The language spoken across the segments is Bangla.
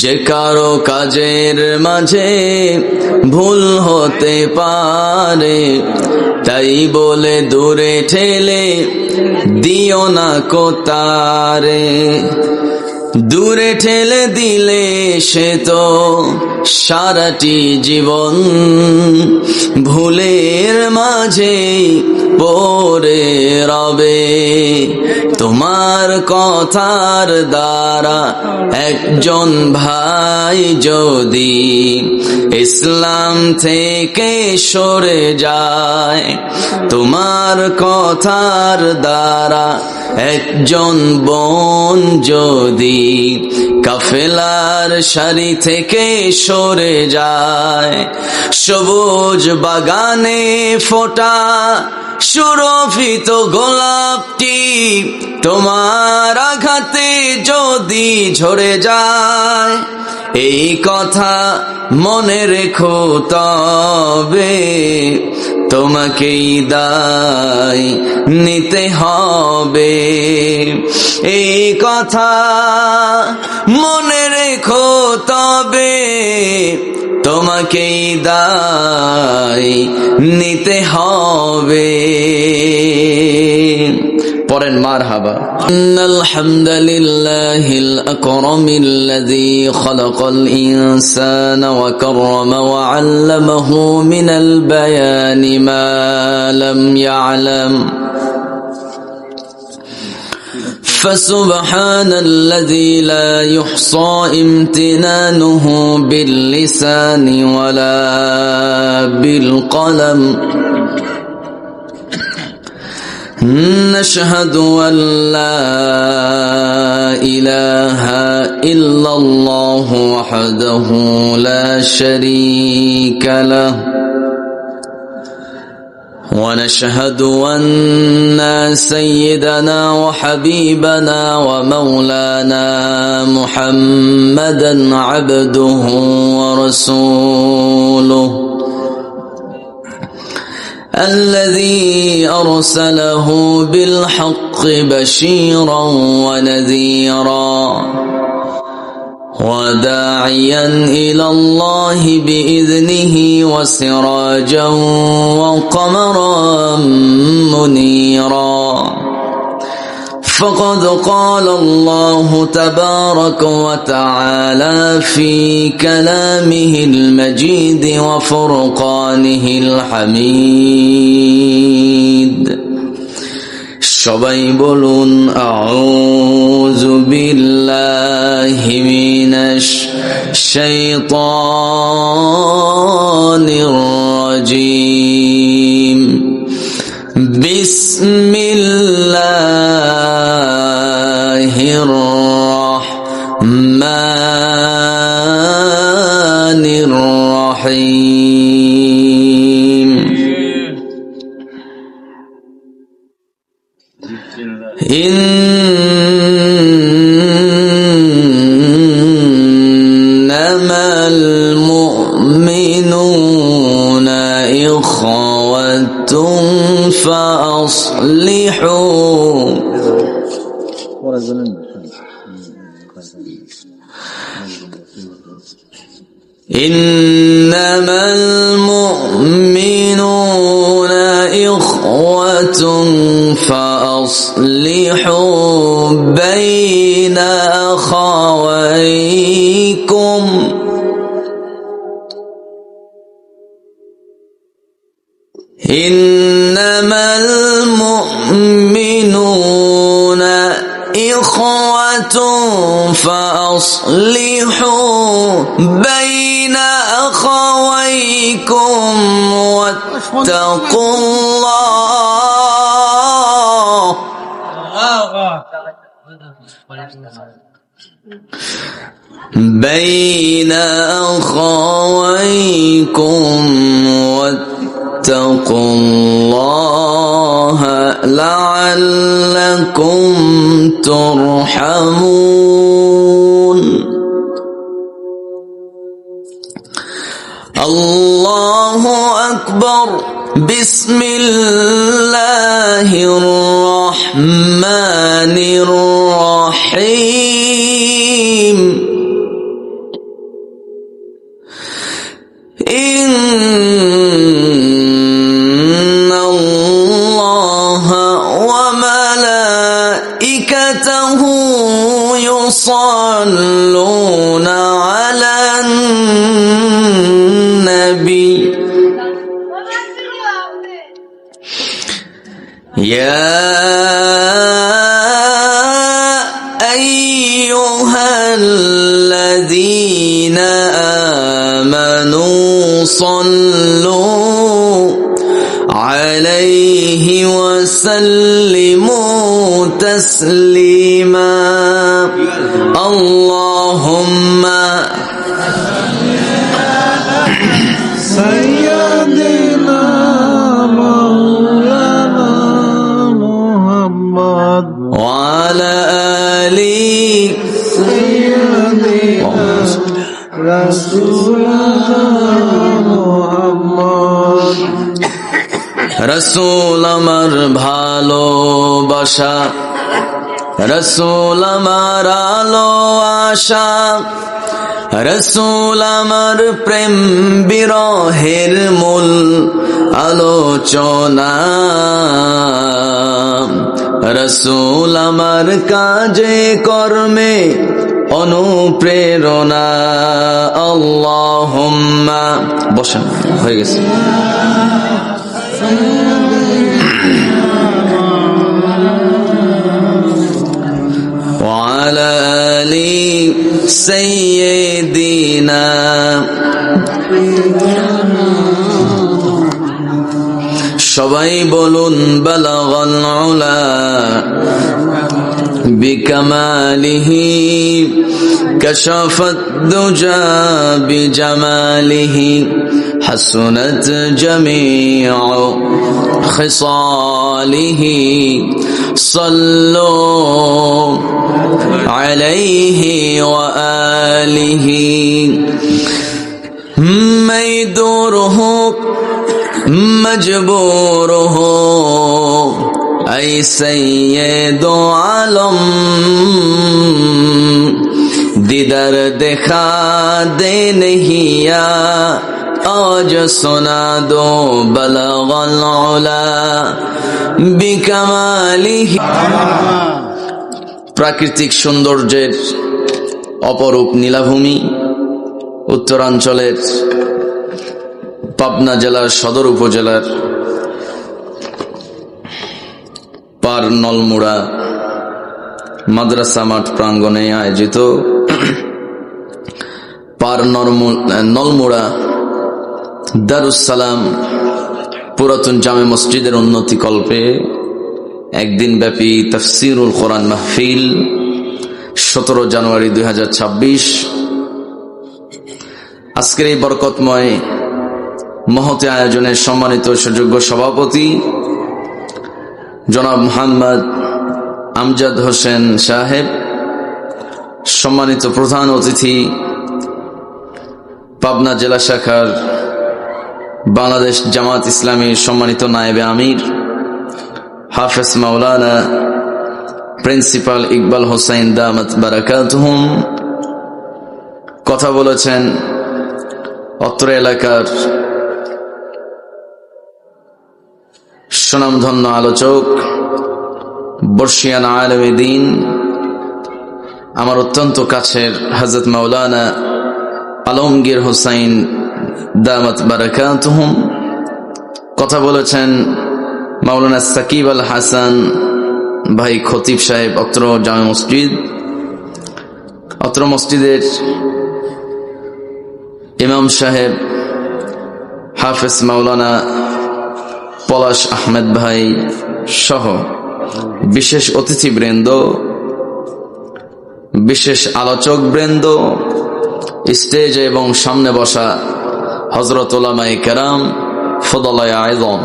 যে কারো কাজের মাঝে ভুল হতে পারে, তাই বলে দূরে ঠেলে দিও না কোতারে। দূরে ঠেলে দিলে সে তো সারাটি জীবন ভুলের মাঝে পড়ে রবে। তোমার কথার দ্বারা একজন ভাই যদি ইসলাম থেকে সরে যায়, তোমার কথার দ্বারা একজন বোন যদি কাফেলার সারি থেকে সরে যায়, সবুজ বাগানে ফোটা সুরভিত গোলাপটি তোমার আঘাতে যদি ঝরে যায়, এই কথা মনে রেখো তবে তোমাকেই দায় নিতে হবে। এই কথা মনে রেখো তবে তোমাকেই দায় নিতে হবে। পড়েন মারহাবা। ইন্নাল হামদালিল্লাহিল আকরামিল্লাযী খালাকাল ইনসানা ওয়া কাররামা ওয়া 'আল্লামাহু মিনাল বায়ানি মা লাম ইয়া'লাম। فسبحان الذي لا يحصى امتنانه باللسان ولا بالقلم. نشهد أن لا إله إلا الله وحده لا شريك له، ونشهد أن سيدنا وحبيبنا ومولانا محمدا عبده ورسوله الذي أرسله بالحق بشيرا ونذيرا وداعيا إلى الله بإذنه وسراجا وقمرا منيرا. فقد قال الله تبارك وتعالى في كلامه المجيد وفرقانه الحميد. সবাই বলুন আউযু বিল্লাহি মিনাশ শাইতানির রাজীম। বিসমিল্লাহির রাহমানির রাহিম। إنما المؤمنون إخوة فأصلحوا إنما المؤمنون إخوة فأصلحوا بين أخويكم. إنما المؤمنون إخوة فأصلحوا بين أخويكم واتقوا الله. بين أخويكم واتقوا الله لعلكم ترحمون. الله أكبر. بسم الله الرحمن الرحيم. يصلون على النبي يا أيها الذين آمنوا صلوا عليه وسلموا تسليما اللهم سيدنا مولانا محمد وعلى آل سيدنا رسولنا محمد রসুল আমার ভালোবাসা রসুল আমার আলো আশা রসুল আমার প্রেম বিরহের মূল আলোচনা রসুল আমার কাজে কর্মে অনুপ্রেরণা আল্লাহুম্মা বসেন হয়ে গেছে وعلى آل سيدنا সবাই বলুন বালাগাল উলা বিকামালিহি কাশাফাত দুজা বিজামালিহি حسنت جميع خصاله صلوا عليه وآله ميدوره مجبوره أي سيد عالم दीदार देखा दे नहिया आज सुना दो बलगल उला बिकमालिही প্রাকৃতিক সৌন্দর্যের অপরূপ নীলাভূমি উত্তরাঞ্চলের পাবনা জেলার সদর উপজেলার পার নলমুড়া মাদ্রাসা মাঠ প্রাঙ্গণে আয়োজিত পার নলমুড়া দারুস সালাম পুরাতন জামে মসজিদের উন্নতি কল্পে একদিন ব্যাপী তাফসিরুল কোরআন মাহফিল 17 জানুয়ারি 2026 আজকের এই বরকতময় মহতে আয়োজনের সম্মানিত সুযোগ্য সভাপতি জনাব মোহাম্মদ আমজাদ হোসেন সাহেব, সম্মানিত প্রধান অতিথি পাবনা জেলা শাখার বাংলাদেশ জামাত ইসলামীর সম্মানিত নায়েবে আমির হাফেজ মাওলানা প্রিন্সিপাল ইকবাল হোসেন দামাত বারাকাতুহুম, কথা বলেছেন অত্র এলাকার সুনামধন্য আলোচক বর্ষিয়ান আলেমে দ্বীন আমার অত্যন্ত কাছের হযরত মাওলানা আলমগীর হোসেন দামাত বারাকাতুহুম, কথা বলেছেন মাওলানা সাকিব আল হাসান ভাই খতিব সাহেব অত্র জামে মসজিদ, অত্র মসজিদের ইমাম সাহেব হাফেজ মাওলানা পলাশ আহমেদ ভাই সহ বিশেষ অতিথিবৃন্দ, বিশেষ আলোচক বৃন্দ, স্টেজে এবং সামনে বসা হযরত উলামায়ে কেরাম, ফুদালায়ে আযম,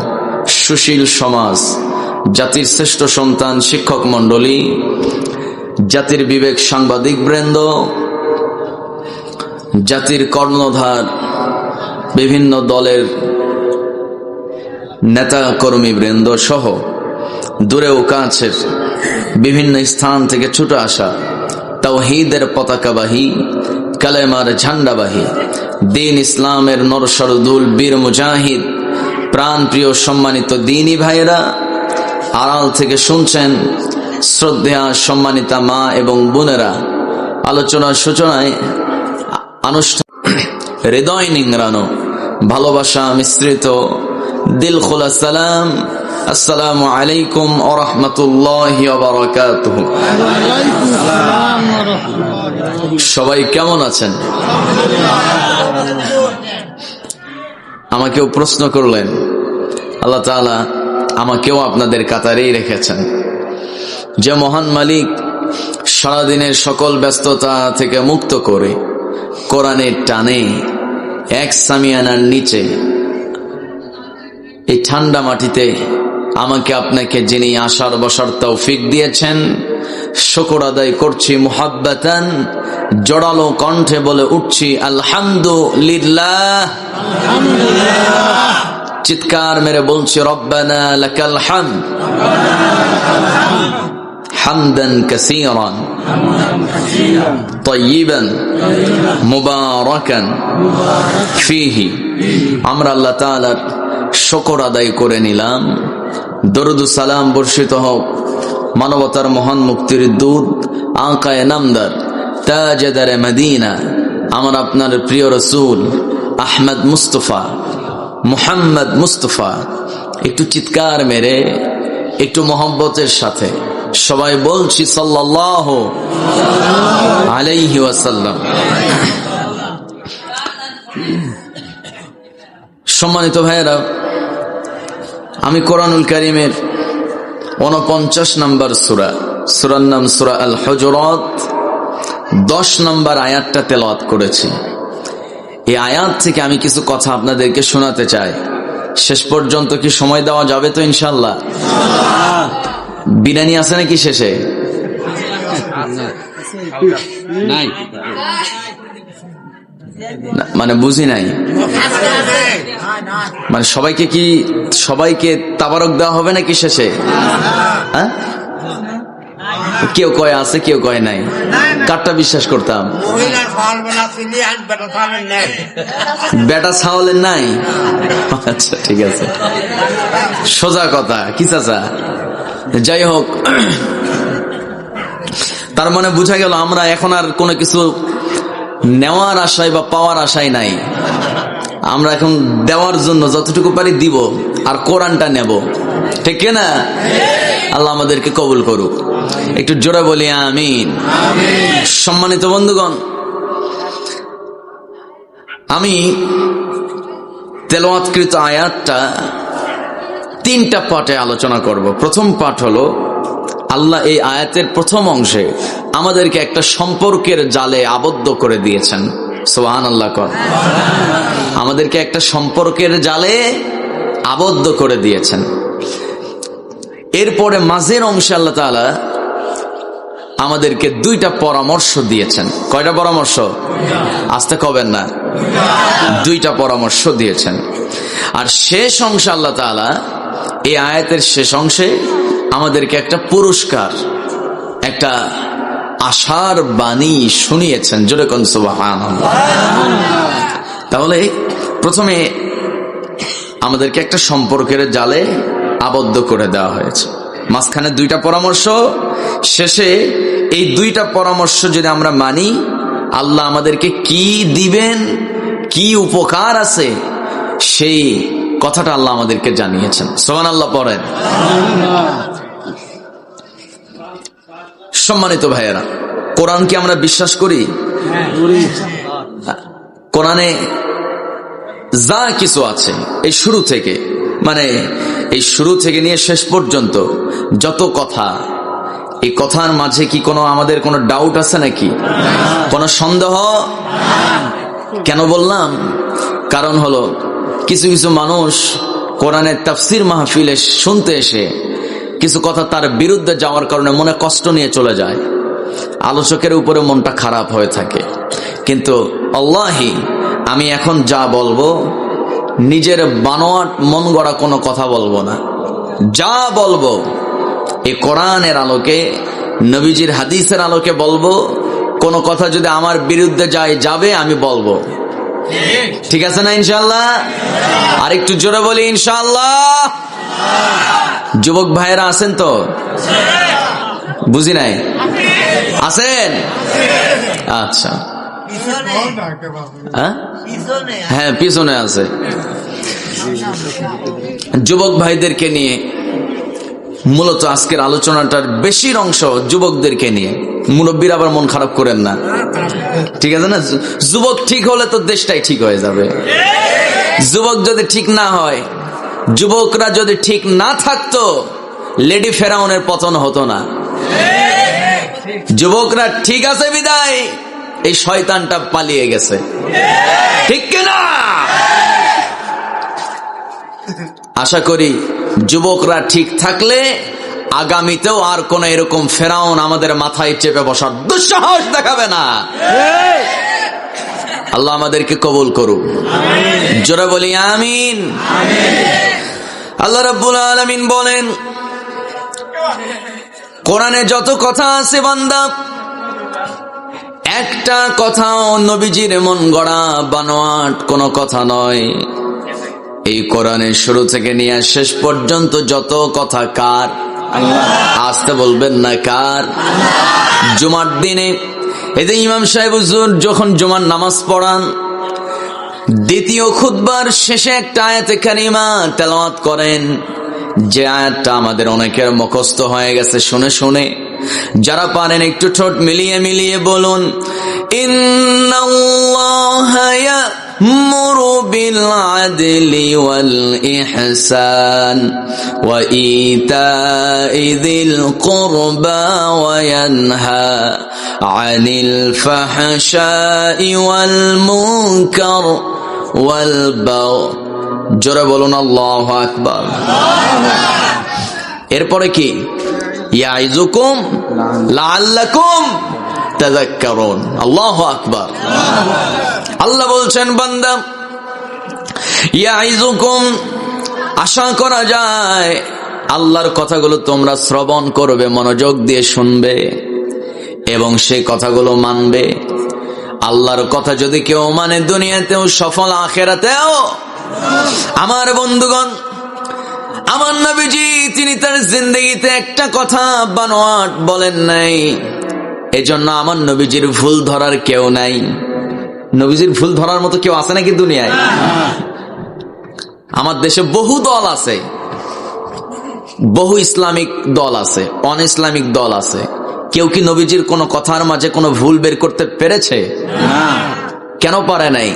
সুশীল সমাজ, জাতির শ্রেষ্ঠ সন্তান শিক্ষক মণ্ডলী, জাতির বিবেক সাংবাদিক বৃন্দ, জাতির কর্ণধার বিভিন্ন দলের নেতা কর্মী বৃন্দ সহ দূরে ও কাছের বিভিন্ন স্থান থেকে ছুটে আসা তাওহীদের পতাকাবাহী, কালেমার ঝান্ডাবাহী, দ্বীন ইসলামের নরসরদুল বীর মুজাহিদ, প্রাণ প্রিয় সম্মানিত দ্বীনী ভাইয়েরা, আড়াল থেকে শুনছেন শ্রদ্ধেয়া সম্মানিতা মা এবং বোনেরা, আলোচনার সূচনায় আনুষ্ঠান হৃদয় নিংড়ানো ভালোবাসা মিশ্রিত দিল খোলা সালাম, আসসালামু আলাইকুম ওয়া রাহমাতুল্লাহি ওয়া বারাকাতুহু। সবাই কেমন আছেন? আমাকেও প্রশ্ন করলেন, আল্লাহ তাআলা আমাকেও আপনাদের কাতারেই রেখেছেন। যে মহান মালিক সারাদিনের সকল ব্যস্ততা থেকে মুক্ত করে কোরআনের টানে এক সামিয়ানার নিচে এই ঠান্ডা মাটিতে আমাকে আপনাকে যিনি আসার বসার তৌফিক দিয়েছেন, শুকর আদায় করছি মুহাব্বাতান, জোরালো কণ্ঠে বলে উঠছি আলহামদুলিল্লাহ। চিৎকার মেরে বলছি রব্বানা লাকাল হামদ হামদান কাসীরান তাইয়িবান মুবারাকান ফীহি। আমরা আল্লাহ তাআলার শুকর আদায় করে নিলাম। দরুদ ও সালাম বর্ষিত হোক মানবতার মহান মুক্তির দূত আকায়ে নামদার তাজদারে মদিনা আমার আপনার প্রিয় রাসূল আহমদ মুস্তাফা মুহাম্মদ মুস্তাফা। একটু চিৎকার মেরে একটু মোহব্বতের সাথে সবাই বলছি সাল্লাল্লাহু আলাইহি ওয়াসাল্লাম। সম্মানিত ভাইয়েরা, আমি কোরআনুল কারীমের 49 নম্বর সূরার নাম সূরা আল হুজুরাত 10 নম্বর আয়াতটা তেলাওয়াত করেছি। এই আয়াত থেকে আমি কিছু কথা আপনাদেরকে শোনাতে চাই। শেষ পর্যন্ত কি সময় দেওয়া যাবে তো ইনশাআল্লাহ? বিরিয়ানি আছে নাকি শেষে? মানে বুঝি নাই, মানে সবাইকে তাবারক দেওয়া হবে নাকি শেষে? হ্যাঁ, কেউ কয় আছে কেউ কয় নাই। কারটা বিশ্বাস করতাম? বেটা ছাওয়ালের নাই। আচ্ছা ঠিক আছে, সোজা কথা। কি চাচা? যাই হোক, তার মানে বোঝা গেল আমরা এখন আর কোনো কিছু নেওয়ার আশায় বা পাওয়ার আশায় নাই। আমরা এখন দেওয়ার জন্য যতটুকু পারি দিব, আর কোরআনটা নেব। ঠিক না? আল্লাহ আমাদেরকে কবুল করুক। একটু জোরে বলি আমিন। সম্মানিত বন্ধুগণ, আমি তেলাওয়াতকৃত আয়াতটা 3টা পাঠে আলোচনা করব। প্রথম পাঠ হলো, আল্লাহ এই আয়াতের প্রথম অংশে আমাদেরকে একটা সম্পর্কের জালে আবদ্ধ করে দিয়েছেন। সুবহানাল্লাহ কর। আমাদেরকে একটা সম্পর্কের জালে আবদ্ধ করে দিয়েছেন। এরপরে মাঝের অংশে আল্লাহ তাআলা আমাদেরকে 2টা পরামর্শ দিয়েছেন। কয়টা পরামর্শ? আস্তে কবেন না, 2টা পরামর্শ দিয়েছেন। আর শেষ অংশে আল্লাহ তাআলা, এই আয়াতের শেষ অংশে আমাদেরকে একটা পুরস্কার, একটা আশার বাণী শুনিয়েছেন। জোরে কোন সুবহানাল্লাহ। তাহলে প্রথমে আমাদেরকে একটা সম্পর্কের জালে আবদ্ধ করে দেওয়া হয়েছে, মাঝখানে 2টা পরামর্শ, শেষে এই 2টা পরামর্শ যদি আমরা মানি, আল্লাহ আমাদেরকে কি দিবেন, কি উপকার আছে, সেই কথাটা আল্লাহ আমাদেরকে জানিয়েছেন। সুবহানাল্লাহ পড়েন। সম্মানিত ভাইয়েরা, কোরআনকে আমরা বিশ্বাস করি। কোরআনে যা কিছু আছে এই শুরু থেকে, মানে এই শুরু থেকে নিয়ে শেষ পর্যন্ত যত কথা, এই কথার মাঝে কি আমাদের কোনো ডাউট আছে নাকি? কোনো সন্দেহ? কেন বললাম? কারণ হলো, কিছু কিছু মানুষ কোরআনের তাফসীর মাহফিলে শুনতে এসে কিছু কথা তার বিরুদ্ধে যাওয়ার কারণে মনে কষ্ট নিয়ে চলে যায়, আলোচকের উপরে মনটা খারাপ হয়ে থাকে। কিন্তু আল্লাহি, আমি এখন যা বলবো নিজের বানোয়াট মন গড়া কোনো কথা বলবো না। যা বলবো এই কোরআনের আলোকে, নবীজির হাদিসের আলোকে বলবো। কোনো কথা যদি আমার বিরুদ্ধে যাবে আমি বলবো। ঠিক আছে না ইনশাআল্লাহ? আর একটু জোরে বলি ইনশাআল্লাহ। যুবক ভাইয়েরা আছেন তো? বুঝি নাই, আছেন? আচ্ছা, হ্যাঁ পিছনে আছে। যুবক ভাইদেরকে নিয়ে মূলত আজকের আলোচনাটার বেশির অংশ যুবকদেরকে নিয়ে। মুরব্বীর আবার মন খারাপ করেন না, ঠিক আছে না? যুবক ঠিক হলে তো দেশটাই ঠিক হয়ে যাবে। যুবক যদি ঠিক না হয়, যুবকরা যদি ঠিক না থাকতো, লেডি ফেরাউনের পতন হতো না। যুবকরা ঠিক আছে বিদায় এই শয়তানটা পালিয়ে গেছে, ঠিক কিনা? আশা করি যুবকরা ঠিক থাকলে আগামীতেও আর কোন এরকম ফেরাউন আমাদের মাথায় চেপে বসার দুঃসাহস দেখাবে না। আল্লাহ আমাদেরকে কবুল করুক, জোরে বলি আমিন। আল্লাহ রাব্বুল আলামিন বলেন, কোরআনে যত কথা আছে বান্দা, একটা কথাও নবীজির মন গড়া বানোয়াট কোনো কথা নয়। এই কোরআনের শুরু থেকে নিয়ে শেষ পর্যন্ত যত কথা কার? আসতে বলবেন না কার? জুমার দিনে এই যে ইমাম সাহেব হুজুর যখন জুমার নামাজ পড়ান, দ্বিতীয় খুতবার শেষে একটা আয়াতে কারিমা তেলাওয়াত করেন, যে আয়াতটা আমাদের অনেকের মুখস্থ হয়ে গেছে শুনে শুনে। যারা পারেন একটু ঠোঁট মিলিয়ে মিলিয়ে বলুন, ইন্নাল্লাহা ইয়া'মুরু বিল আদলি ওয়াল ইহসান ওয়া ইতা'i যিল কুরবা ওয়া ইয়ানহা আনিল ফাহশাই ওয়াল মুনকার ওয়াল বাগয়। জোরে বলুন আল্লাহু আকবার। এরপরে কি? ইয়াইজুকুম লাআল্লাকুম তাযাক্কারুন। আল্লাহু আকবার। আল্লাহ বলছেন, বান্দা ইয়াইজুকুম, আশা করা যায় আল্লাহর কথাগুলো তোমরা শ্রবণ করবে, মনোযোগ দিয়ে শুনবে এবং সেই কথাগুলো মানবে। আল্লাহর কথা যদি কেউ মানে দুনিয়াতেও সফল, আখিরাতেও। আমার বন্ধুগণ, আমার নবীজি তিনি তার জিন্দেগিতে একটা কথা বানোয়াট বলেন নাই। এজন্য আমার নবীজির ভুল ধরার কেউ নাই। নবীজির ভুল ধরার মতো কেউ আছে নাকি দুনিয়ায়? আমার দেশে বহু দল আছে, বহু ইসলামিক দল আছে, অন ইসলামিক দল আছে। কেউ কি নবীজির কোন কথার মাঝে কোনো ভুল বের করতে পেরেছে? কেন পারে নাই?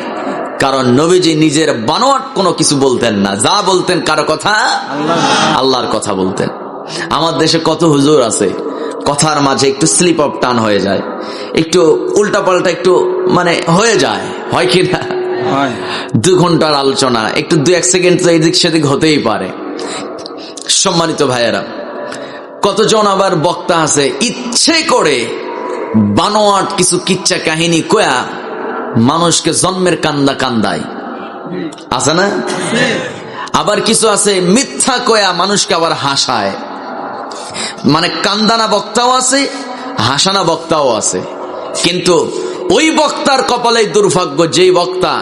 কারণ নবীজি নিজের বানোয়াট কোনো কিছু বলতেন না। যা বলতেন কারো কথা? আল্লাহর কথা বলতেন। আমার দেশে কত হুজুর আছে, কথার মাঝে একটু স্লিপ অফ টান হয়ে যায়, একটু উল্টা পাল্টা একটু মানে হয়ে যায়, হয় কি না? 2 ঘন্টার আলোচনা একটু 2-1 সেকেন্ড তো এদিক সেদিক হতেই পারে। সম্মানিত ভাইয়েরা, কতজন আবার বক্তা আছে ইচ্ছে করে বানোয়াট কিছু কিচ্ছা কাহিনী কয়া মানুষকে জন্মের কান্দা কান্দায়, আছে না? আবার কিছু আছে মিথ্যা কয়া মানুষকে আবার হাসায়। মানে কান্দানা বক্তাও আছে, হাসানা বক্তাও আছে। কিন্তু ওই বক্তার কপালে দুর্ভাগ্য, যেই বক্তা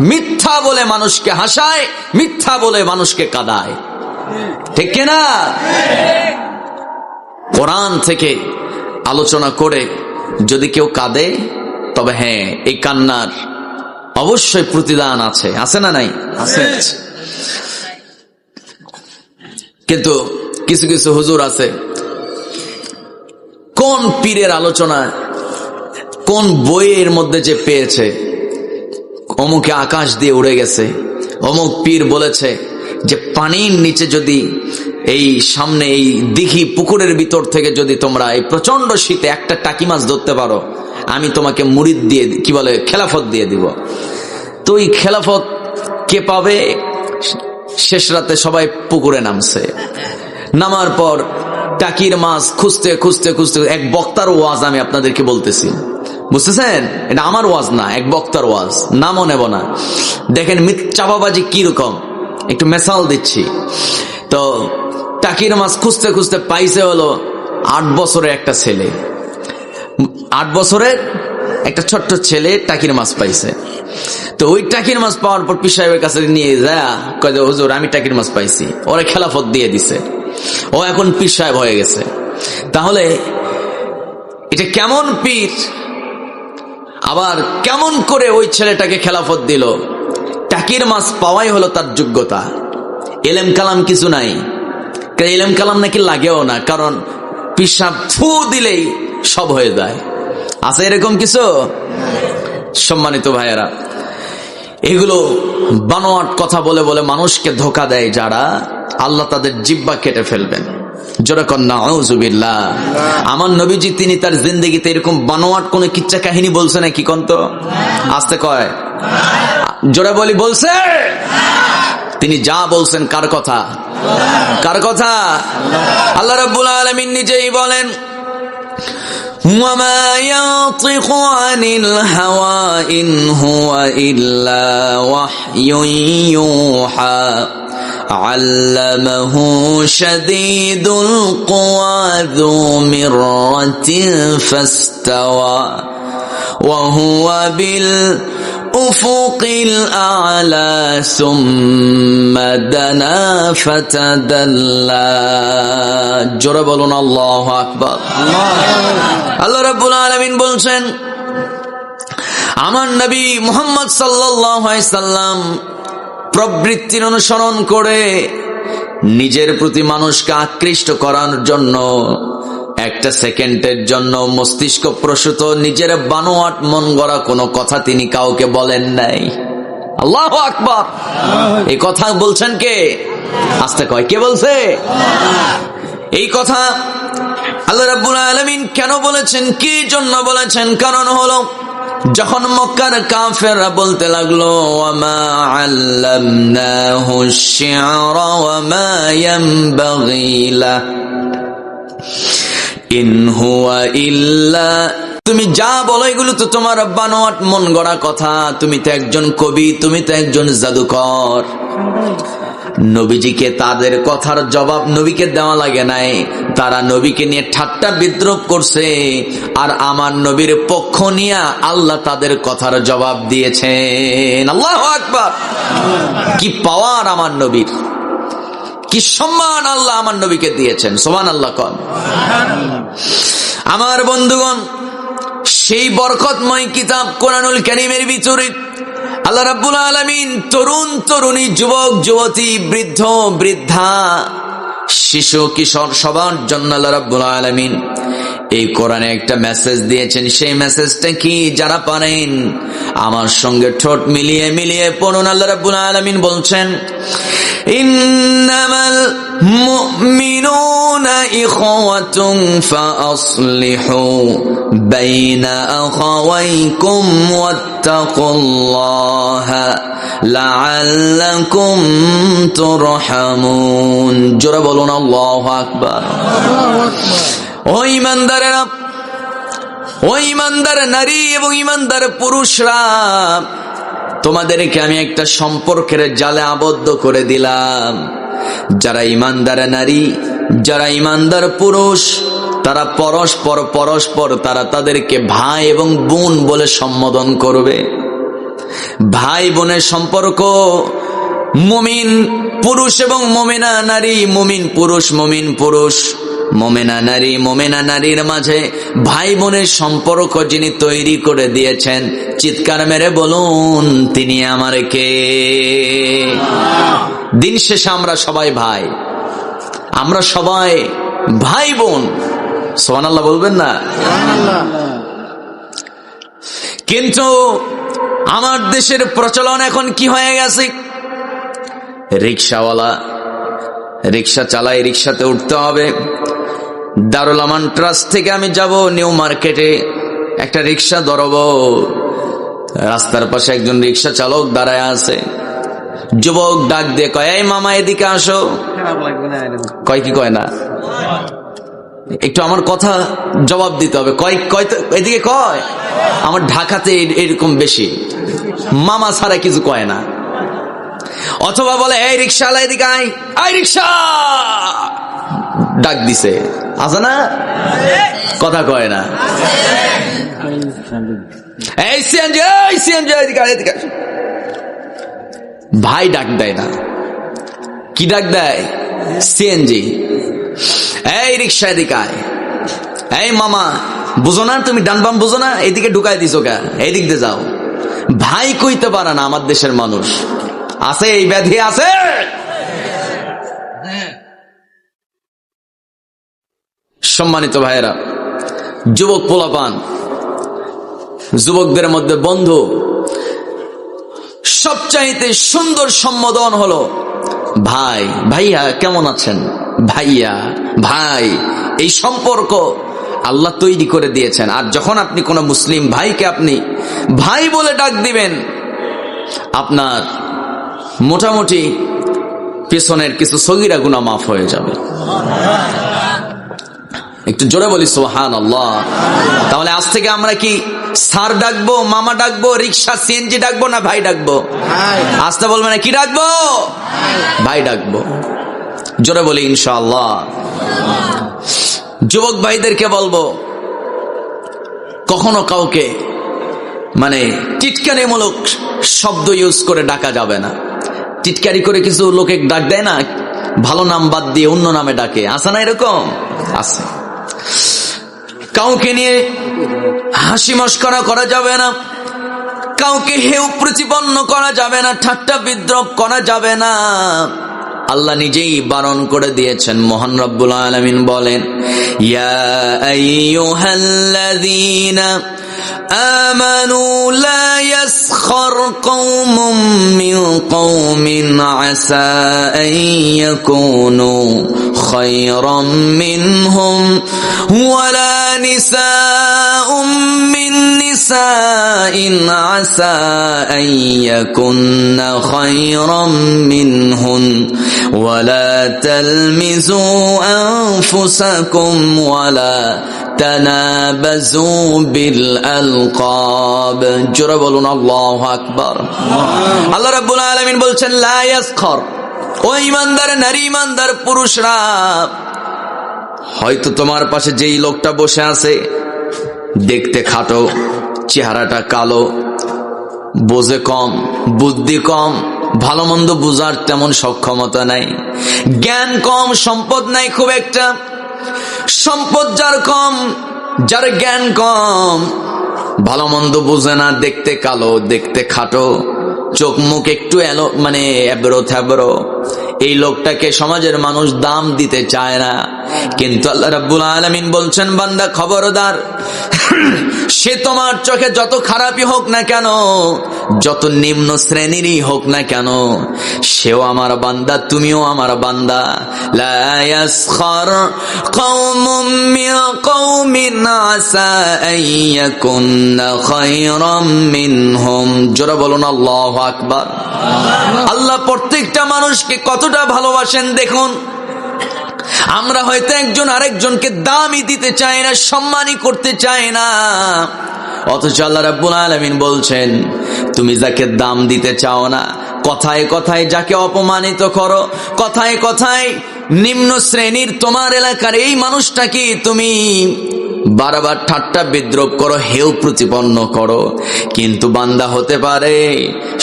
মিথ্যা বলে মানুষকে হাসায়, মিথ্যা বলে মানুষকে কাঁদায়, ঠিক কিনা? কোরআন থেকে আলোচনা করে যদি কেউ কাঁদে, তবে হ্যাঁ, এই কান্নার অবশ্যই প্রতিদান আছে। আছে না নাই? আছে। কিন্তু কিছু কিছু হুজুর আছে, কোন পীরের আলোচনা কোন বইয়ের মধ্যে যে পেয়েছে, অমুকে আকাশ দিয়ে উড়ে গেছে, অমুক পীর বলেছে যে পানির নিচে যদি এই সামনে এই দিঘি পুকুরের ভিতর থেকে যদি তোমরা এই প্রচন্ড শীতে একটা টাকি মাছ ধরতে পারো, আমি তোমাকে মুরিদ দিয়ে, কি বলে, খেলাফত দিয়ে দিব। তো এই খেলাফত কে পাবে? শেষ রাতে সবাই পুকুরে নামছে, নামার পর টাকির মাছ খুঁজতে খুঁজতে খুঁজতে, এক বক্তার ওয়াজ আমি আপনাদেরকে বলতেছি, বুঝতেছেন? এটা আমার ওয়াজ না, এক বক্তার ওয়াজ, নামও নেব না। দেখেন চাপাবাজি কিরকম, একটু মেসাল দিচ্ছি। তো টাকির মাছ খুঁজতে খুঁজতে পাইছে হলো 8 বছরের একটা ছেলে। 8 বছরের একটা ছোট্ট ছেলে টাকির মাছ পাইছে। তো ওই টাকির মাছ পাওয়ার পর পীর সাহেবের কাছে নিয়ে যায়, কয়, হুজুর আমি টাকির মাছ পাইছি। ওরা খেলাফত দিয়ে দিছে, ও এখন পীর সাহেব হয়ে গেছে। তাহলে এটা কেমন পীর, আবার কেমন করে ওই ছেলেটাকে খেলাফত দিল। টাকির মাছ পাওয়াই হলো তার যোগ্যতা, এলেম কালাম কিছু নাই। এলেম কালাম নাকি লাগেও না, কারণ পিসাব ফু দিলেই সব হয়ে যায়। আছে এরকম কিছু? সম্মানিত ভাইয়েরা, এগুলো বানোয়াট কথা বলে বলে মানুষকে ধোঁকা দেয় যারা, আল্লাহ তাদের জিহ্বা কেটে ফেলবেন। জোরে কন্যা আউযুবিল্লাহ। আমার নবীজি তিনি তার জিন্দেগিতে এরকম বানোয়াট কোন কিচ্ছা কাহিনী বলছে নাকি? কন্ত আসতে কয়, জোরে বলি বলছে? তিনি যা বলছেন কার কথা? কার কথা? আল্লাহ রাব্বুল আলামিন নিজেই বলেন, وَمَا يَنطِقُ عَنِ الْهَوَىٰ إِنْ هُوَ إِلَّا وَحْيٌ يُوحَىٰ عَلَّمَهُ شَدِيدُ الْقُوَىٰ ذُو مِرَّةٍ فَاسْتَوَىٰ وَهُوَ بِالْأُفُقِ الْأَعْلَىٰ ثُمَّ دَنَا فَتَدَلَّىٰ। জোরে বলুন আল্লাহু আকবার। আল্লাহ রাব্বুল আলামিন বলছেন, আমার নবী মুহাম্মদ সাল্লাল্লাহু আলাইহি সাল্লাম প্রবৃত্তির অনুসরণ করে নিজের প্রতি মানুষকে আকৃষ্ট করার জন্য একটা সেকেন্ডের জন্য মস্তিষ্ক প্রসূত নিজের বানোয়াট মন গড়া কোনো কথা তিনি কাউকে বলেন নাই। আল্লাহু আকবার। এই কথা বলছেন কে? আস্তে কয়, কে বলছে এই কথা? আল্লাহ রাব্বুল আলামিন কেন বলেছেন, কি জন্য বলেছেন? কারণ হলো, যখন মক্কার কাফেররা বলতে লাগলো, ওয়ামা আল্লামনাহু আশ-শি'রা ওয়ামা ইয়ানবাগী লা ইন হুয়া ইল্লা, তুমি যা বলো এগুলো তো তোমার বানোয়াট মন গড়া কথা, তুমি তো একজন কবি, তুমি তো একজন জাদুকর। নবীজিকে তাদের কথার জবাব নবীকে দেওয়া লাগে নাই, তারা নবীকে নিয়ে ঠাট্টা বিদ্রুপ করছে, আর আমার নবীর পক্ষ নিয়ে আল্লাহ তাদের কথার জবাব দিয়েছেন। আল্লাহু আকবার। কি পাওয়ার আমার নবীর, কি সম্মান আল্লাহ আমার নবীকে দিয়েছেন। সুবহানাল্লাহ কোন। আমার বন্ধুগণ, সেই বরকতময় কিতাব কোরআনুল কারীমের ভিতরে আল্লাহ রাব্বুল আলামিন তরুণ তরুণী, যুবক যুবতী, বৃদ্ধ বৃদ্ধা, শিশু কিশোর সবার জন্য আল্লাহ রাব্বুল আলামিন এই কোরআনে একটা মেসেজ দিয়েছেন। সেই মেসেজটা কি? যারা পারেন আমার সঙ্গে ঠোঁট মিলিয়ে মিলিয়ে পড়ুন। আল্লাহ রাব্বুল আলামিন বলছেন, ইন্নামাল মুমিনুনা ইখওয়াতুন ফাআসলিহু বাইনা আখাওয়াইকুম ওয়াত্তাকুল্লাহা লাআল্লাকুম তুরহামুন। জোরে বলুন আল্লাহু আকবার। ও ঈমানদারেরা, ও ঈমানদার নারী এবং ঈমানদার পুরুষরা, তোমাদেরকে আমি একটা সম্পর্কের জালে আবদ্ধ করে দিলাম। যারা ঈমানদার নারী, যারা ঈমানদার পুরুষ, তারা পরস্পর পরস্পর তারা তাদেরকে ভাই এবং বোন বলে সম্বোধন করবে। ভাই বোনের সম্পর্ক, মুমিন পুরুষ এবং মুমিনা নারী, মুমিন পুরুষ মুমিন পুরুষ, মুমিনা নারী মুমিনা নারীর মাঝে ভাই বোনের সম্পর্ক যিনি তৈরি করে দিয়েছেন, চিৎকার মেরে বলুন, তিনি আমার কে? দিন শেষে আমরা সবাই ভাই, আমরা সবাই ভাই বোন। সুবহানাল্লাহ বলবেন না? কিন্তু আমার দেশের প্রচলন এখন কি হয়ে গেছে? রিকশাওয়ালা রিকশা চালাই, রিকশাতে উঠতে হবে। দারুল আমান ট্রাস্ট থেকে আমি যাব নিউ মার্কেটে, একটা রিকশা ধরবো। রাস্তার পাশে একজন রিকশা চালক দাঁড়ায় আছে। যুবক ডাক দিয়ে কয়, এই মামা এদিকে আসো। কয় কি কয় না, একটু আমার কথা জবাব দিতে হবে। কয় কয় তো এদিকে কয়। আমার ঢাকাতে এরকম বেশি, মামা ছাড়া কিছু কয় না। অথবা বলে, এই রিকশাওয়ালা এদিকে আয়, আয় রিকশা, ডাক দিছে, আছে না? কথা কয় না। এই সিএনজি, এই সিএনজি এদিকে আয়, এদিকে। ভাই ডাক দেয় না, কি ডাক দেয়? সিএনজি। এই রিকশা এদিকে আয়, এই মামা বুঝো না তুমি, ডান বাম বুঝো না, এইদিকে ঢুকাই দিছো কে, এইদিক দিয়ে যাও। ভাই কইতে পারে না আমার দেশের মানুষ। আছে এই ব্যাধি আছে। সম্মানিত ভাইয়েরা, যুবক পোলাপান, যুবকদের মধ্যে বন্ধু সবচাইতে সুন্দর সম্বোধন হলো ভাই। ভাইয়া কেমন আছেন, ভাইয়া ভাই, এই সম্পর্ক আল্লাহ তৈরি করে দিয়েছেন। আর যখন আপনি কোন মুসলিম ভাইকে আপনি ভাই বলে ডাক দিবেন, আপনার মোটামুটি পেছনের কিছু সগীরা গুনাহ মাফ হয়ে যাবে। একটু জোরে বলি সুবহানাল্লাহ। তাহলে আজ থেকে আমরা কি স্যার ডাকবো, মামা ডাকবো, রিক্সা সিএনজি ডাকবো, না ভাই ডাকবো? আসতে বলবে না, কি ডাকবো? ভাই ডাকবো। জোরে বলি ইনশাআল্লাহ। যুবক ভাইদেরকে বলবো, কখনো কাউকে টিটকারিমূলক শব্দ ইউজ করে ডাকা যাবে না। টিটকারি করে কিছু লোকে ডাক দেয় না, ভালো নাম বাদ দিয়ে অন্য নামে ডাকে, আছে না এরকম? আছে। কাউকে নিয়ে হাসি মশকরা করা যাবে না, কাউকে হেয় প্রতিপন্ন করা যাবে না, ঠাট্টা বিদ্রুপ করা যাবে না। আল্লাহ নিজেই বারণ করে দিয়েছেন। মহান রব্বুল আলামিন বলেন, ইয়া আইয়ুহাল্লাযীনা আমানু লা ইয়াসখর কওমুম মিন কওমিন আসা আন ইয়াকুনু খায়রাম মিনহুম ওয়ালা নিসাউম মিন নিসাইন আসা আন ইয়াকুননা খায়রাম মিনহুন ওয়ালা তালমিজু আনফুসাকুম ওয়ালা তানাবাজু বিল আলকাব। জোরে বলুন আল্লাহু আকবার। আল্লাহ রাব্বুল আলামিন বলছেন, লা ইয়াসখর, ও ঈমানদার নারী, ঈমানদার পুরুষরা, হয়তো তোমার পাশে যেই লোকটা বসে আছে দেখতে খাটো, চেহারাটা কালো, বোঝে কম, বুদ্ধি কম, ভালো মন্দ বুঝার তেমন সক্ষমতা নাই, জ্ঞান কম, সম্পদ নাই খুব একটা। সম্পদ যার কম, যার জ্ঞান কম, ভালো মন্দ বুঝে না, দেখতে কালো, দেখতে খাটো, চোখ মুখ একটু এবড়ো থেবড়ো, এই লোকটাকে সমাজের মানুষ দাম দিতে চায় না। কিন্তু আল্লাহ রাব্বুল আলামিন বলছেন, বান্দা খবরদার, সে তোমার চোখে যত খারাপই হোক না কেন, যত নিম্ন শ্রেণীরই হোক না কেন, সেও আমার বান্দা, তুমিও আমার বান্দা। লা ইয়াসখর কওমুম মিন কওমিন আসা আন ইয়াকুননা খায়রাম মিনহুম। জোরে বলুন আল্লাহু আকবার। আল্লাহ প্রত্যেকটা মানুষকে কতটা ভালোবাসেন দেখুন। আমরা হয়তো একজন আরেকজনকে দামই দিতে চাই না, সম্মানই করতে চাই না, অথচ আল্লাহ রাব্বুল আলামিন বলছেন, তুমি যাকে দাম দিতে চাও না, কথায় কথায় যাকে অপমানিত করো, কথায় কথায় নিম্ন শ্রেণীর তোমার এলাকার এই মানুষটাকে তুমি বারবার ঠাট্টা বিদ্রুপ করো, হেয় প্রতিপন্ন করো, কিন্তু বান্দা হতে পারে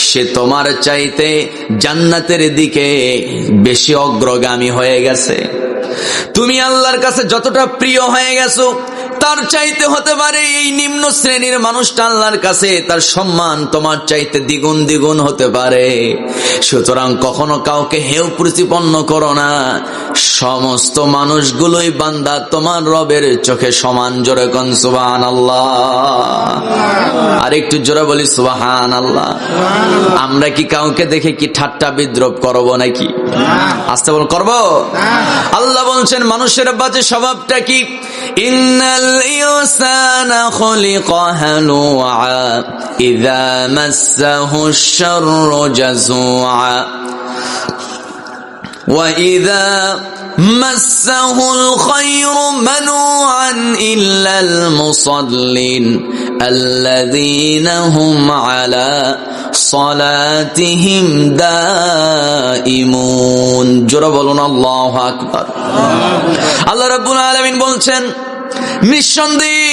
সে তোমার চাইতে জান্নাতের দিকে বেশি অগ্রগামী হয়ে গেছে। তুমি আল্লাহর কাছে যতটা প্রিয় হয়ে গেছো, তার চাইতে হতে পারে এই নিম্ন শ্রেণীর মানুষটা আল্লাহর কাছে তার সম্মান তোমার চাইতে দ্বিগুণ দ্বিগুণ হতে পারে। সুতরাং কখনো কাউকে হেয় প্রতিপন্ন করো না। সমস্ত মানুষগুলোই বান্দা তোমার রবের চোখে সমান। জোরে কোন সুবহানাল্লাহ। আর একটু জোরে বলি সুবহানাল্লাহ। আমরা কি কাউকে দেখে কি ঠাট্টা বিদ্রুপ করব নাকি? আস্তে বল, করব? আল্লাহ বলছেন মানুষের বাজে স্বভাবটা কি? ইন্নাল ইনসানা খুলিকা হালুআ ইযা মাসসাহুশ শাররু জাযুআ ওয়া ইযা মাসসাহুল খায়রু মানুআন ইল্লাল মুসাল্লিন আল্লাযীনা হুম আলা সালাতিহিম দাইমুন। জোরে বলুন আল্লাহু আকবার। আল্লাহ রাব্বুল আলামিন বলছেন, নিঃসন্দেহে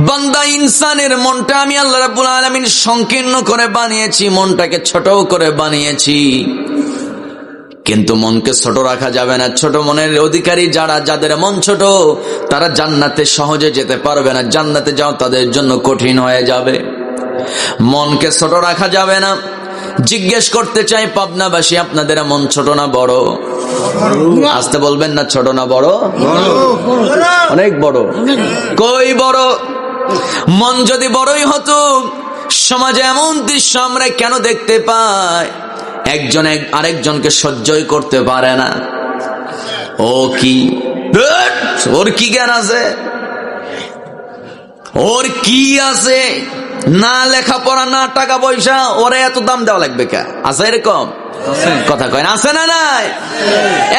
বান্দা ইনসানের মনটা আমি আল্লাহ রাব্বুল আলামিন সংকীর্ণ করে বানিয়েছি, মনটাকে ছোট করে বানিয়েছি। কিন্তু মনকে ছোট রাখা যাবে না। ছোট মনের অধিকারী যারা, যাদের মন ছোট, তারা জান্নাতে সহজে যেতে পারবে না। জান্নাতে যাও তাদের জন্য কঠিন হয়ে যাবে। মনকে ছোট রাখা যাবে না। জিজ্ঞেস করতে চাই পাবনাবাসী, আপনাদের মন ছোট না বড়? আসতে বলবেন না, ছোট না বড়? অনেক বড়। কই বড়? মন যদি বড়ই হতো, সমাজে এমন দৃশ্য আমরা কেন দেখতে পাই? একজন আরেকজনকে সহ্যই করতে পারে না। ও কি, ওর কি জ্ঞান আছে, ওর কি আছে? না লেখাপড়া, না টাকা পয়সা, ওরে এত দাম দেওয়া লাগবে কে? আছে এরকম কথা কয় না? আছে না নাই?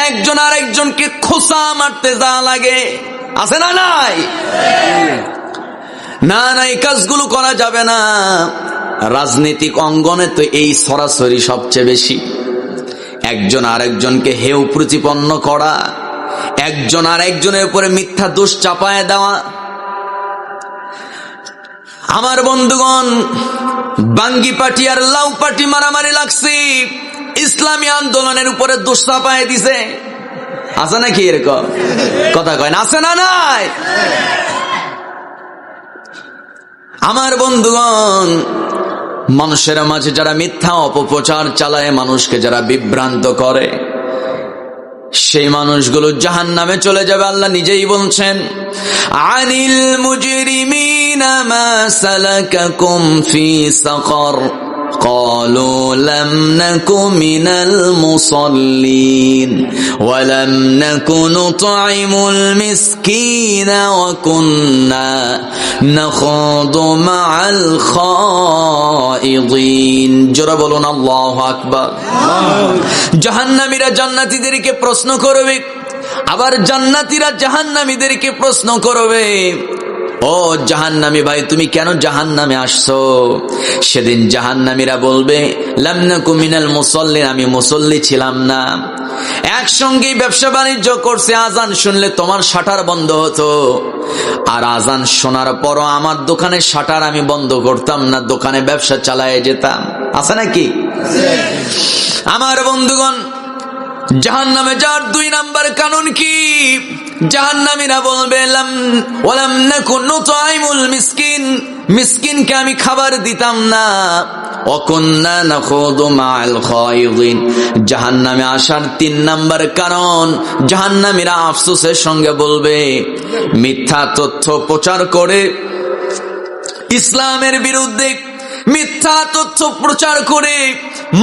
একজন আরেকজনকে খোসা মারতে যা লাগে, আছে না নাই? না না, এই কাজগুলো করা যাবে না। রাজনৈতিক অঙ্গনে তো এই সরাসরি সবচেয়ে বেশি। একজন আরেকজনকে হেয় প্রতিপন্ন করা, একজন আরেকজনের উপরে মিথ্যা দোষ চাপায় দেওয়া। আমার বন্ধুগণ, বাঙ্গি পার্টি আর লাউ পার্টি মারামারি লাগছে, ইসলামী আন্দোলনের উপরে দোষ চাপায় দিছে। আছে নাকি এরকম কথা কয় না? আছে না নাই? আমার বন্ধুগণ, মানুষের মাঝে যারা মিথ্যা অপপ্রচার চালায়, মানুষকে যারা বিভ্রান্ত করে, সেই মানুষগুলো জাহান্নামে চলে যাবে। আল্লাহ নিজেই বলছেন, আনিল মুজরিমিনা মা সালাকাকুম ফি সাকার قالوا لم نك من المصلين ولم نك نطعم المسكين وكنا نخوض مع الخائضين। জোরে বলুন আল্লাহু আকবার। জাহান্নামীরা জান্নাতীদেরকে প্রশ্ন করবে, আবার জান্নাতীরা জাহান্নামীদেরকে প্রশ্ন করবে, ও জাহান্নামী ভাই, তুমি কেন জাহান্নামে আসছো? সেদিন জাহান্নামীরা বলবে, লাম নাকু মিনাল মুসাল্লিন, আমি মুসল্লি ছিলাম না। একসঙ্গে ব্যবসা বাণিজ্য করছে, আজান শুনলে তোমার শাটার বন্ধ হতো, আর আজান শোনার পরও আমার দোকানের শাটার আমি বন্ধ করতাম না, দোকানে ব্যবসা চালায় যেতাম। আছে নাকি? আমার বন্ধুগণ, জাহান্নামে যাওয়ার 2 নাম্বার কানুন কি? জাহান্নামীরা বলবে, ওয়ালাম নাকু নুতাইমুল মিসকিন, মিসকিনকে আমি খাবার দিতাম না। ওয়াকুন্না নাখুদু মাআল খায়িদিন। জাহান্নামে আসার 3 নাম্বার কারণ, জাহান্নামীরা আফসোসের সঙ্গে বলবে, মিথ্যা তথ্য প্রচার করে ইসলামের বিরুদ্ধে, মিথ্যা তথ্য প্রচার করে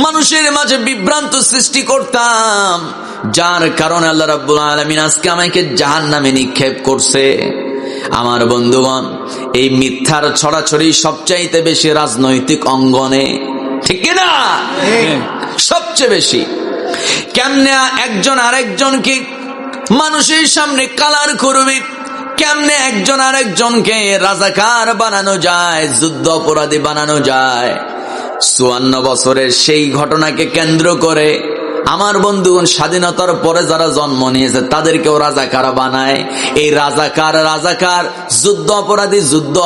মানুষের মাঝে বিভ্রান্ত সৃষ্টি করতাম, যার কারণে আল্লাহ রাব্বুল আলামিন আজকে আমাকে জাহান্নামে নিক্ষেপ করছে। আমার বন্ধুগণ, এই মিথ্যার ছড়াছড়ি সবচাইতে বেশি রাজনৈতিক অঙ্গনে, ঠিক কিনা? সবচেয়ে বেশি। কেমনে একজন আরেকজনকে মানুষের সামনে কালার করবে, কেমনে একজন আরেকজনকে রাজাকার বানানো যায়, যুদ্ধ অপরাধী বানানো যায়। 54 বছরের সেই ঘটনাকে কেন্দ্র করে আমার বন্ধুগণ, স্বাধীনতার পরে যারা জন্ম নিয়েছে তাদেরকেও রাজাকার বানায়। এই রাজাকার যুদ্ধ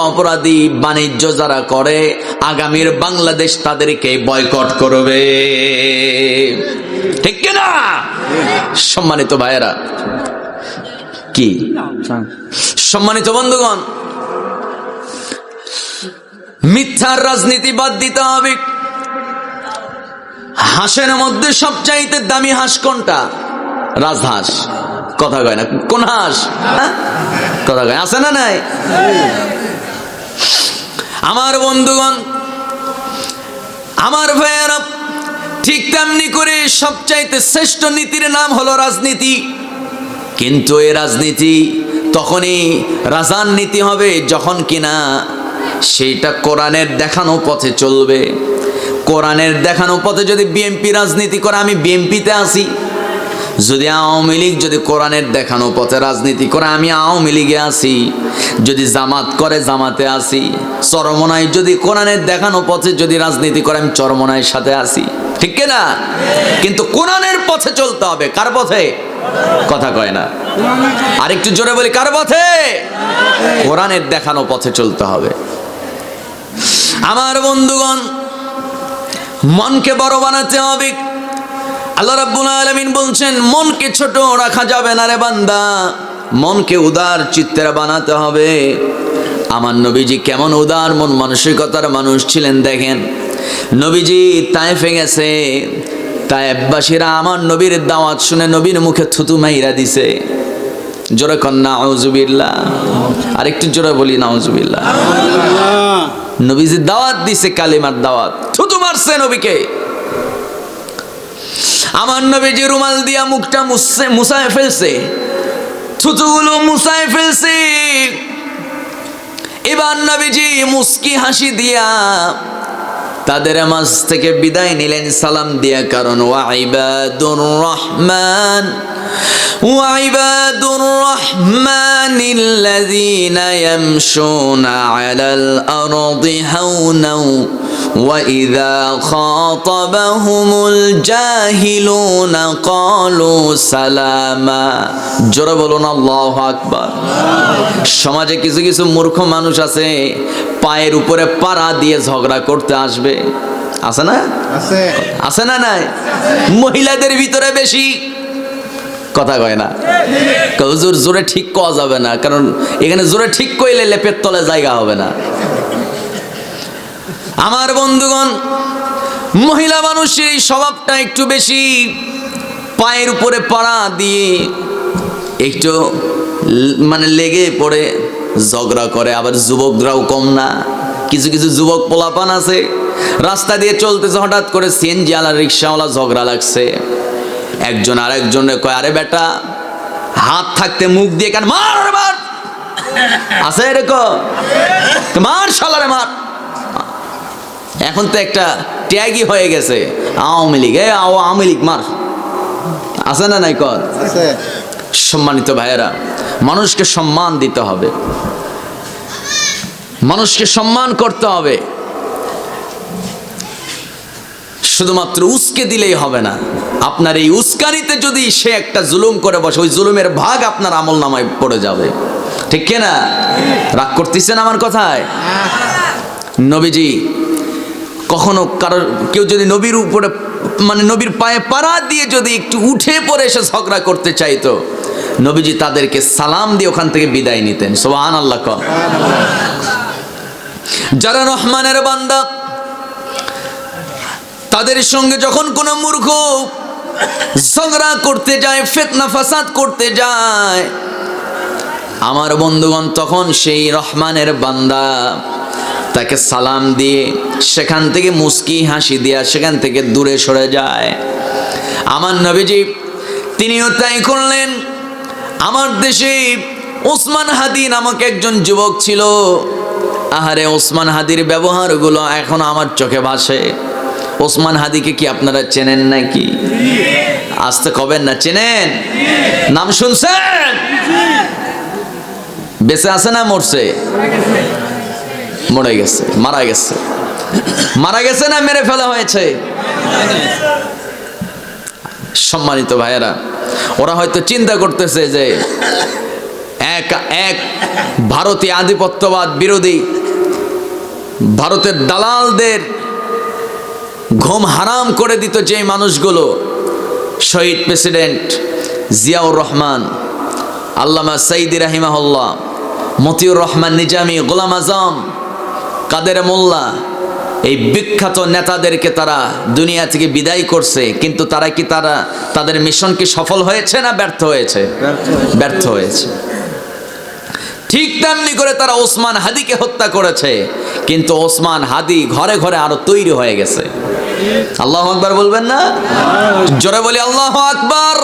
অপরাধী বাণিজ্য যারা করে, আগামীর বাংলাদেশ তাদেরকে বয়কট করবে, ঠিক কিনা? সম্মানিত ভাইয়েরা, কি সম্মানিত বন্ধুগণ, মিথ্যার রাজনীতি বাদ দিতে হবে। হাঁসের মধ্যে সবচাইতে দামি হাঁস কোনটা? রাজহাঁস। কথা কয় না? কোন হাঁস? কথা কয় আছে না নাই? আমার বন্ধুগণ, আমার ভাইয়েরা, ঠিক তেমনি করে সবচাইতে শ্রেষ্ঠ নীতির নাম হলো রাজনীতি। কিন্তু এই রাজনীতি তখনই রাজার নীতি হবে যখন কিনা সেইটা কোরআনের দেখানো পথে চলবে। কোরআনের দেখানো পথে যদি বিএনপি রাজনীতি করে, আমি বিএনপিতে আসি। যদি আওয়ামী লীগ যদি কোরআনের দেখানো পথে রাজনীতি করে, আমি আওয়ামী লীগে আসি। যদি জামাত করে, জামাতে আসি। চরমনাই যদি কোরআনের দেখানো পথে যদি রাজনীতি করে, আমি চরমনাইয়ের সাথে আসি, ঠিক কিনা? কিন্তু কোরআনের পথে চলতে হবে। কার পথে? কথা কয় না। আরেকটু জোরে বলি, কার পথে? কোরআনের দেখানো পথে চলতে হবে। আমার বন্ধুগণ, মনকে বড় বানাতে হবে। আল্লাহ রাব্বুল আলামিন বলছেন, মনকে ছোট রাখা যাবে না রে বান্দা, মনকে উদার চিত্তের বানাতে হবে। আমার নবীজি কেমন উদার মন মানসিকতার মানুষ ছিলেন দেখেন। নবীজি তায়েফে গেছে, তায়েফবাসীরা আমার নবীর দাওয়াত শুনে নবীর মুখে থুতু মাইরা দিছে। জোরে কন নাউজুবিল্লাহ, আরেকটু জোরে বলি নাউজুবিল্লাহ। নবীজি দাওয়াত দিছে, কালিমার দাওয়াত, থুতু মারছে নবীকে। আমার নবীজি রুমাল দিয়া মুখটা মুছায় ফেলছে, থুতুগুলো মুছায় ফেলছে। এবার নবীজি মুস্কি হাসি দিয়া তাদের মাঝ থেকে বিদায় নিলেন সালাম দিয়া। কারণ ওয়াইবাদুর রহমান ওয়াইবাদুর রহমানিল্লাযীনা ইয়ামশুনা আলাল আরদি হাওনাও ওয়া ইযা খাতাবাহুমুল জাহিলুনা ক্বালু সালামা। জোরে বলুন আল্লাহু আকবার। সমাজে কিছু কিছু মূর্খ মানুষ আছে, পায়ের উপরে পাড়া দিয়ে ঝগড়া করতে আসবে। আছে না? আছে না? নাই? মহিলাদের ভিতরে বেশি কথা কয় না, হুজুর জোরে ঠিক কওয়া যাবে না, কারণ এখানে জোরে ঠিক কইলে লেপের তলে জায়গা হবে না। আমার বন্ধুগণ, মহিলা মানুষের এই স্বভাবটা একটু বেশি, পায়ের উপরে পাড়া দিয়ে একটু মানে লেগে পড়ে ঝগড়া করে। আবার যুবকরাও কম না, কিছু কিছু যুবক পোলাপান আছে, রাস্তা দিয়ে চলতেছে, হঠাৎ করে সিএনজি আলা রিক্সাওয়ালা ঝগড়া লাগছে। একজন আরেকজনের কয়, আরে বেটা, হাত থাকতে মুখ দিয়ে কেন মার মার, আছে এরকম, মার শালারে মার। এখন তো একটা ট্যাগই হয়ে গেছে, আওয়ামী লীগ, আওয়ামী লীগ মার। আছে না নাই? কর। সম্মানিত ভাইয়েরা, মানুষকে সম্মান দিতে হবে, মানুষকে সম্মান করতে হবে। শুধুমাত্র উস্কে দিলেই হবে না, আপনার এই উস্কানিতে যদি সে একটা জুলুম করে বসে, ওই জুলুমের ভাগ আপনার আমল নামায় পড়ে যাবে। ঠিক কিনা? রাগ করতেছেন আমার কথায়? নবীজি কখনো কেউ যদি নবীর উপরে মানে নবীর পায়ে পাড়া দিয়ে যদি একটু উঠে পড়ে এসে ঝগড়া করতে চাইতো, নবীজি তাদেরকে সালাম দিয়ে ওখান থেকে বিদায় নিতেন। সুবহানাল্লাহ। যারা রহমানের বান্দা, তাদের সঙ্গে যখন কোনো মূর্খ ঝগড়া করতে যায়, ফিতনা ফাসাদ করতে যায়, আমার বন্ধুগণ, তখন সেই রহমানের বান্দা তাকে সালাম দিয়ে সেখান থেকে মুস্কি হাসি দিয়া সেখান থেকে দূরে সরে যায়। আমার নবীজি তিনিও তাই করলেন। আমার দেশে ওসমান হাদি নামক একজন যুবক ছিল। আহারে, ওসমান হাদির ব্যবহারগুলো এখন আমার চোখে ভাসে। ওসমান হাদিকে কি আপনারা চেনেন নাকি? আসতে কবেন না, চেনেন? নাম শুনছেন? বেঁচে আছে না মরছে? মরে গেছে, মারা গেছে। মারা গেছে না মেরে ফেলা হয়েছে? সম্মানিত ভাইয়েরা, ওরা হয়তো চিন্তা করতেছে যে এক ভারতীয় আধিপত্যবাদ বিরোধী, ভারতের দালালদের ঘুম হারাম করে দিত যে মানুষগুলো, শহীদ প্রেসিডেন্ট জিয়াউর রহমান, আল্লামা সাইদি রাহিমাহুল্লাহ, মতিউর রহমান নিজামী, গোলাম আজম, কাদের মোল্লা, এই বিখ্যাত নেতাদেরকে তারা দুনিয়া থেকে বিদায় করছে। কিন্তু তাদের মিশন কি সফল হয়েছে না ব্যর্থ হয়েছে? ব্যর্থ হয়েছে। ঠিক তেমনি করে তারা ওসমান হাদিকে হত্যা করেছে, কিন্তু ওসমান হাদি ঘরে ঘরে আরো তৈরি হয়ে গেছে। আল্লাহু আকবার বলবেন না? জোরে বলি আল্লাহু আকবার।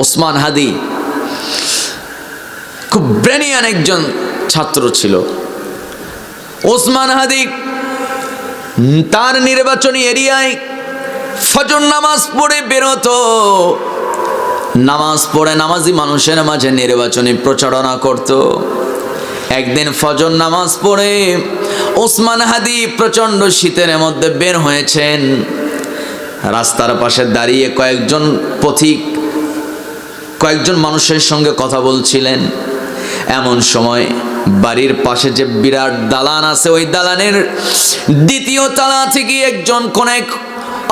ওসমান হাদি খুব ব্রেনিয়ান একজন ছাত্র ছিল। ওসমান হাদি তার নির্বাচনী এরিয়ায় ফজর নামাজ পড়ে বেরোতো, নামাজ পড়ে নামাজি মানুষের মাঝে নির্বাচনী প্রচারণা করত। একদিন ফজর নামাজ পড়ে ওসমান হাদি প্রচণ্ড শীতের মধ্যে বের হয়েছেন। রাস্তার পাশে দাঁড়িয়ে কয়েকজন মানুষের সঙ্গে কথা বলছিলেন। এমন সময় বাড়ির পাশে যে বিরাট দালান আছে, ওই দালানের দ্বিতীয় তলা থেকে একজন কোন এক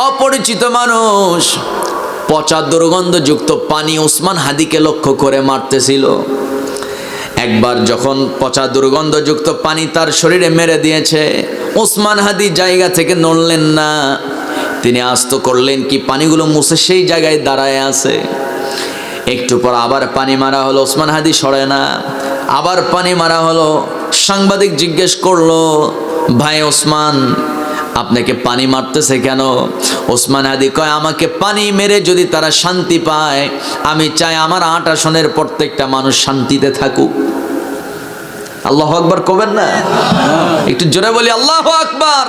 অপরিচিত মানুষ পচা দুর্গন্ধযুক্ত পানি ওসমান হাদিকে লক্ষ্য করে মারতেছিল। একবার যখন পচা দুর্গন্ধযুক্ত পানি তার শরীরে মেরে দিয়েছে, ওসমান হাদি জায়গা থেকে নড়লেন না। তিনি আস্ত করলেন কি, পানিগুলো মুছে সেই জায়গায় দাঁড়ায় আছে। একটু পর আবার পানি মারা হলো, ওসমান হাদি সরে না। আবার পানি মারা হলো। সাংবাদিক জিজ্ঞেস করলো, ভাই ওসমান, আপনাকে পানি মারতেছে কেন? ওসমান হাদি কয়, আমাকে পানি মেরে যদি তারা শান্তি পায়, আমি চাই আমার 8 আসনের প্রত্যেকটা মানুষ শান্তিতে থাকুক। আল্লাহু আকবার কবেন না? একটু জোরে বলি আল্লাহু আকবার।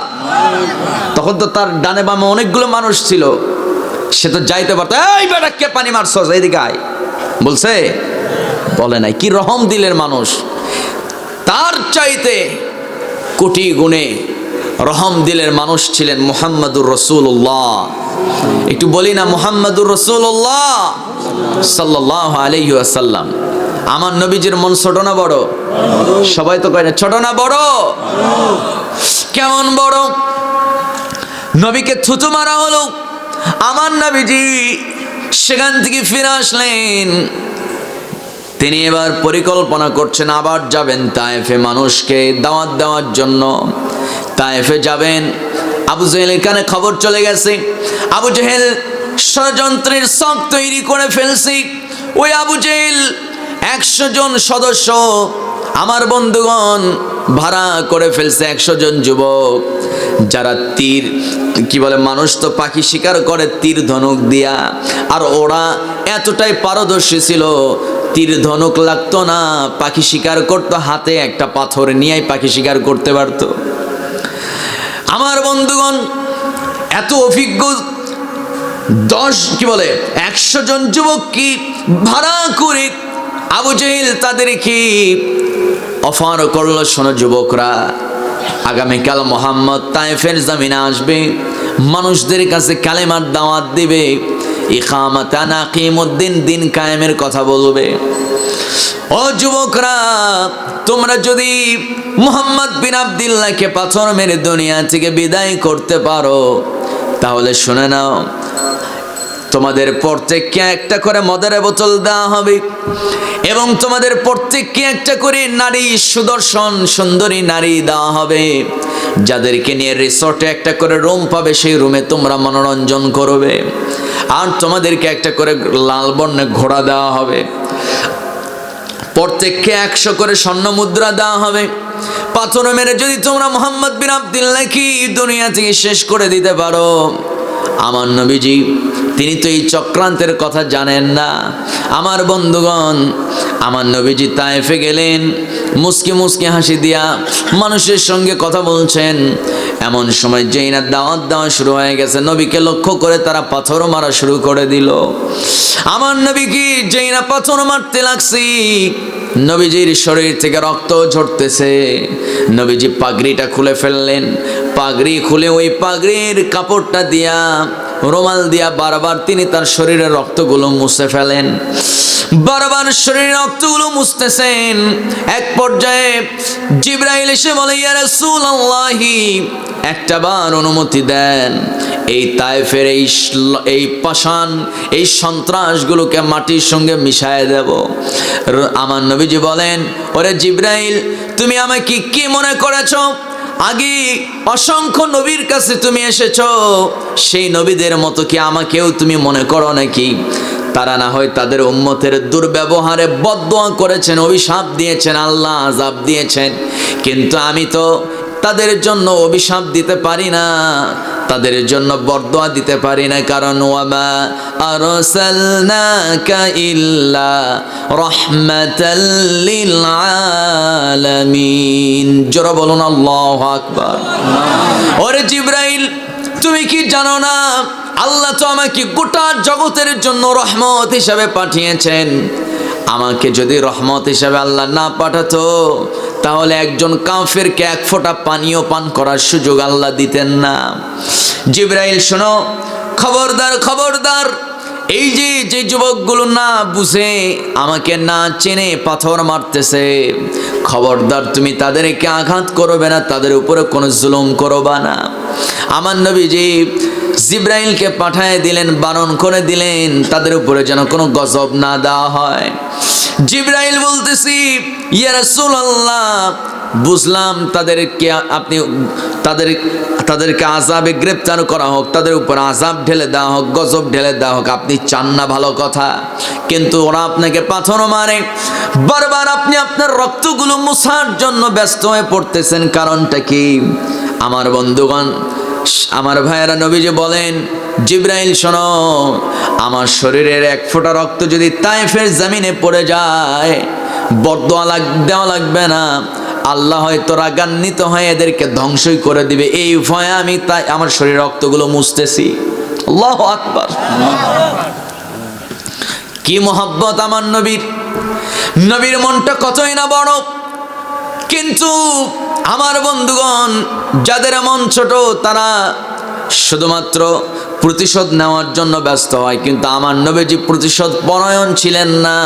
তখন তো তার ডানে বামে অনেকগুলো মানুষ ছিল, সে তো যাইতে পারতো, এই বেটা কে পানি মারছস, এইদিকে আয়, বলছে? বলে নাই। কি রহম দিলের মানুষ। তার চাইতে কোটি গুণে রহম দিলের মানুষ ছিলেন মুহাম্মাদুর রাসূলুল্লাহ। একটু বলি না মুহাম্মাদুর রাসূলুল্লাহ সাল্লাল্লাহু আলাইহি ওয়াসাল্লাম। আমার নবীজির মন ছোট না বড়? সবাই তো কয় না ছোট না বড়? কেমন বড়? নবীকে থুতু মারা হলো, আমার নবীজি সেখান থেকে ফিরে আসলেন। তিনি এবার পরিকল্পনা করছেন আবার যাবেন তায়েফে মানুষকে দাওয়াত দেওয়ার জন্য। তায়েফে যাবেন। আবু জেহেলের কানে খবর চলে গেছে, আবু জেহেল ষড়যন্ত্রের সব তৈরি করে ফেলছে। ওই আবু জেহেল 100 জন সদস্য আমার বন্ধুগণ ভাড়া করে ফেলছে, 100 জন যুবক, যারা তীর কি বলে, মানুষ তো পাখি শিকার করে তীর ধনুক দিয়া, আর ওরা এতটাই পারদর্শী ছিল, তীর ধনুক লাগতো না, পাখি শিকার করতো, হাতে একটা পাথর নিয়েই পাখি শিকার করতে পারতো। আমার বন্ধুগণ এত অভিজ্ঞ 100 জন যুবক কি ভাড়া করে আবু জেহেল তাদেরকে অফার করলো, শোনো যুবকরা, আগামীকাল মোহাম্মদ তায়েফের জমিনে আসবে, মানুষদের কাছে কালেমার দাওয়াত দিবে, ইকামাতানা কিমুদ্দিন, দিন কায়েমের কথা বলবে। ও যুবকরা, তোমরা যদি মুহাম্মদ বিন আব্দুল্লাহকে পাথর মেরে দুনিয়া থেকে বিদায় করতে পারো, তাহলে শুনে নাও, তোমাদের প্রত্যেককে একটা করে মদের বোতল দেওয়া হবে, এবং তোমাদের প্রত্যেককে একটা করে নারী, সুদর্শন সুন্দরী নারী দেওয়া হবে, যাদেরকে নিয়ে রিসর্টে একটা করে রুম পাবে, সেই রুমে তোমরা মনোরঞ্জন করবে। আর তোমাদেরকে একটা করে লাল বর্ণের ঘোড়া দেওয়া হবে, প্রত্যেককে 100 করে স্বর্ণ মুদ্রা দেওয়া হবে। পাথর মেরে যদি তোমরা মুহাম্মদ বিন আব্দুল্লাহকে দুনিয়া থেকে শেষ করে দিতে পারো, আমার নবীজি তিনি তো এই চক্রান্তের কথা জানেন না। আমার বন্ধুগণ, আমার নবীজি তায়েফে গেলেন, মুস্কি মুস্কি হাসি দিয়া মানুষের সঙ্গে কথা বলছেন। এমন সময় যেই না দাওয়াত দেওয়া শুরু হয়ে গেছে, নবীকে লক্ষ্য করে তারা পাথর মারা শুরু করে দিল। আমার নবীকে যেই না পাথর মারতে লাগছি, নবীজির শরীর থেকে রক্ত ঝরতেছে। নবীজি পাগড়িটা খুলে ফেললেন, পাগড়ি খুলে ওই পাগড়ির কাপড়টা দিয়া, রুমাল দিয়া বারবার তিনি তার শরীরের রক্তগুলো মুছে ফেলেন। বারবার শরীরের রক্তগুলো মুছতেছেন। এক পর্যায়ে জিবরাইল এসে বলে, ইয়া রাসূলুল্লাহি, একটা বার অনুমতি দেন, এই তায়েফের এই পাষাণ, এই সন্ত্রাসগুলোকে মাটির সঙ্গে মিশায় দেব। আমার নবীজি বলেন, ওরে জিবরাইল, তুমি আমাকে কি মনে করেছ? আগে অসংখ্য নবীর কাছে তুমি এসেছো, সেই নবীদের মতো কি আমাকেও তুমি মনে করো নাকি? তারা না হয় তাদের উম্মতের দুর্ব্যবহারে বদদোয়া করেছেন, অভিশাপ দিয়েছেন, আল্লাহ আযাব দিয়েছেন, কিন্তু আমি তো তাদের জন্য অভিশাপ দিতে পারি না, তাদের জন্য বরদোয়া দিতে পারি না, কারণ ওয়ামা আরসালনাকা ইল্লা রাহমাতাল লিল আলামিন। জোরে বলুন আল্লাহু আকবার। ওরে জিবরাইল, তুমি কি জানো না, আল্লাহ তো আমাকে গোটা জগতের জন্য রহমত হিসাবে পাঠিয়েছেন। আমাকে যদি রহমত হিসাবে আল্লাহ না পাঠাতো, তাহলে একজন কাফেরকে 1 ফোঁটা পানিও পান করার সুযোগ আল্লাহ দিতেন না। জিবরাইল শোনো, খবরদার খবরদার, এই যে যুবকগুলো না বুঝে, আমাকে না চেনে পাথর মারতেছে, খবরদার তুমি তাদেরকে আঘাত করবে না, তাদের উপরে কোনো জুলুম করবা না। আমার নবীজি জিব্রাইলকে পাঠায় দিলেন, বারণ করে দিলেন তাদের উপরে যেন কোনো গজব না দেওয়া হয়। জিব্রাইল বলতেছি, ইয়া রাসূলুল্লাহ, বুঝলাম তাদেরকে আপনি তাদেরকে আযাবে গ্রেফতার করা হোক, তাদের উপর আযাব ঢেলে দেওয়া হোক, গজব ঢেলে দেওয়া হোক, আপনি চান না, ভালো কথা, কিন্তু ওরা আপনাকে পাথরও মারে, বারবার আপনি আপনার রক্তগুলো মুছার জন্য ব্যস্ত হয়ে পড়তেছেন, কারণটা কি? আমার বন্ধুগণ, আমার ভাইয়েরা, নবীজি বলেন, জিব্রাইল শোনো, আমার শরীরের এক ফোঁটা রক্ত যদি তায়েফের জমিনে পড়ে যায়, বদদোয়া দেওয়া লাগবে না, আল্লাহ হয়তো রাগান্বিত হয়ে এদেরকে ধ্বংসই করে দিবে। এই ভয়ে আমি তাই আমার শরীরের রক্তগুলো মুছতেছি। আল্লাহু আকবার। কি মোহাব্বত আমার নবীর! নবীর মনটা কতই না বড়। কিন্তু আমার বন্ধুগণ, যাদের মন ছোট তারা শুধুমাত্র প্রতিশোধ নেওয়ার জন্য ব্যস্ত হয়, কিন্তু আমার নবীজি প্রতিশোধ পরায়ণ ছিলেন না।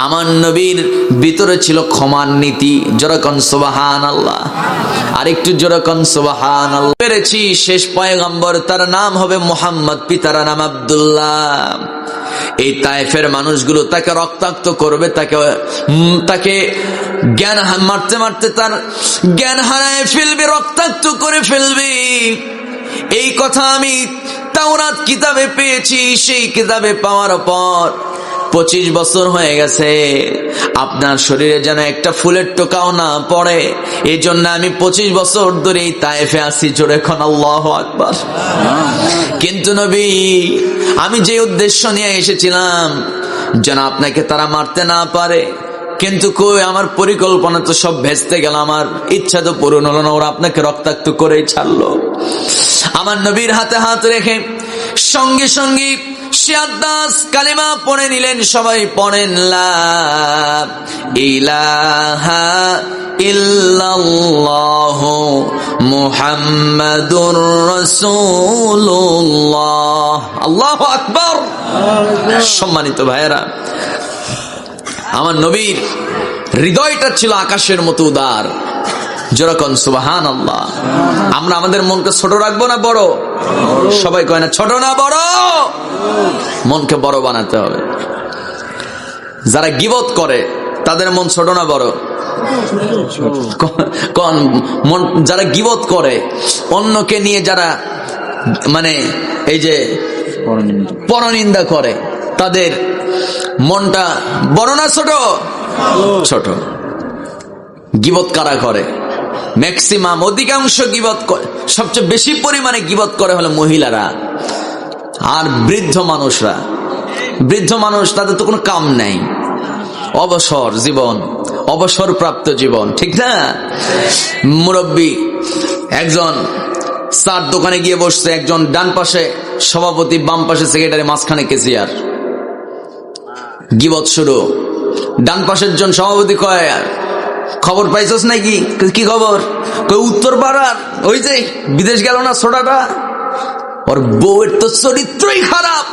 আমার নবীর ভিতরে ছিল ক্ষমার নীতি। যেরকম সুবহানাল্লাহ, আরেকটু যেরকম সুবহানাল্লাহ। পেরেছি শেষ পয়গম্বর, তার নাম হবে মুহাম্মদ, পিতার নাম আব্দুল্লাহ। এই তায়েফের মানুষগুলো তাকে রক্তাক্ত করবে, তাকে জ্ঞান মারতে মারতে তার জ্ঞান হারায় ফেলবে, রক্তাক্ত করে ফেলবে। এই কথা আমি তাওরাত কিতাবে পেয়েছি। সেই কিতাবে পাওয়ার পর 25 বছর হয়ে গেছে, আপনার শরীরে যেন একটা ফুলের টোকাও না পড়ে, এই জন্য আমি 25 বছর ধরে এই তায়েফে আছি। জোরে এখন আল্লাহু আকবার। কিন্তু নবী, আমি যে উদ্দেশ্য নিয়ে এসেছিলাম যেন আপনাকে তারা মারতে না পারে, কিন্তু কই, আমার পরিকল্পনা তো সব ভেস্তে গেল, আমার ইচ্ছা তো পূরণ হলো না, ওরা আপনাকে রক্তাক্ত করেই ছাড়লো। আমার নবীর হাতে হাত রেখে সঙ্গে সঙ্গে শাহাদাত কালিমা পড়ে নিলেন। সবাই পড়েন, লা ইলাহা ইল্লাল্লাহু মুহাম্মাদুর রাসূলুল্লাহ। আল্লাহু আকবার। সম্মানিত ভাইয়েরা, আমার নবীর হৃদয়টা ছিল আকাশের মতো উদার। যেরকম সুবহানাল্লাহ। আমরা আমাদের মনকে ছোট রাখবো না বড়? সবাই কয় না ছোট না বড়? মনকে বড় বানাতে হবে। যারা গীবত করে তাদের মন ছোট না বড়? যারা গীবত করে, অন্যকে নিয়ে যারা মানে এই যে পরনিন্দা করে, তাদের মনটা বড় না ছোট? ছোট। গীবত কারা করে? ম্যাক্সিমাম, অধিকাংশ গীবত করে, সবচেয়ে বেশি পরিমাণে গীবত করে হলো মহিলারা আর বৃদ্ধ মানুষরা। বৃদ্ধ মানুষ, তাদের তো কোনো কাম নাই, অবসর জীবন, অবসর প্রাপ্ত জীবন, ঠিক না? মুরব্বী একজন চার দোকানে গিয়ে বসছে, একজন ডান পাশে সভাপতি, বাম পাশে সেক্রেটারি, মাঝখানে কেসিয়ার। গীবত শুরু। ডান পাশের জন সভাপতি কয়, খবর পাইছস নাকি? কি খবর? কই, উত্তর পাড়ার ওই যে বিদেশ গেল না ছোটাটা, ওর বউয়ের তো চরিত্রই খারাপ।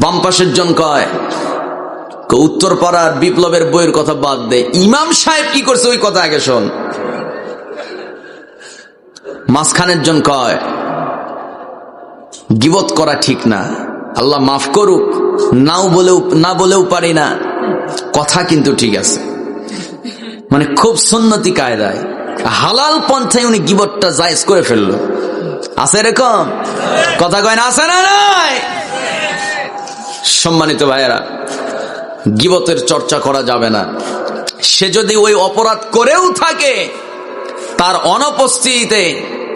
বাম পাশের জন কয়, উত্তর পাড়ার বিপ্লবের বইয়ের কথা বাদ দে, ইমাম সাহেব কি করছে ওই কথা আগে শোন। মাঝখানের জন কয়, গীবত করা ঠিক না, আল্লাহ মাফ করুক, না বলেও পারি না, কথা কিন্তু ঠিক আছে। মানে খুব সুন্নতি কায়দায় হালাল পন্থায় উনি গীবতটা জায়েজ করে ফেললো। আছে এরকম? কথা কয় না, আছে না নাই? সম্মানিত ভাইয়েরা, গীবতের চর্চা করা যাবে না। সে যদি ওই অপরাধ করেও থাকে, তার অনুপস্থিতিতে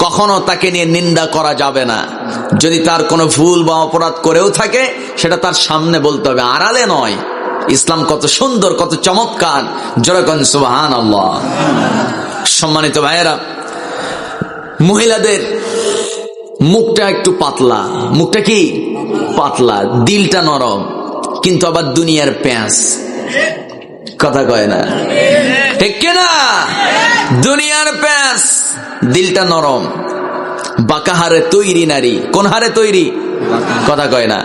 কখনো তাকে নিয়ে নিন্দা করা যাবে না। যদি তার কোনো ভুল বা অপরাধ করেও থাকে, সেটা তার সামনে বলতে হবে, আড়ালে নয়। ইসলাম কত সুন্দর, কত চমৎকার। যেরকম সুবহানাল্লাহ। সম্মানিত ভাইয়েরা, মহিলাদের মুখটা একটু পাতলা। মুখটা কি পাতলা, দিলটা নরম, কিন্তু আবার দুনিয়ার প্যাঁচ। কথা কয় না, ঠিক কিনা? দুনিয়ার প্যাঁচ, দিলটা নরম। বাঁকা হারে তৈরি নারী। কোন হারে তৈরি? কথা কয় না,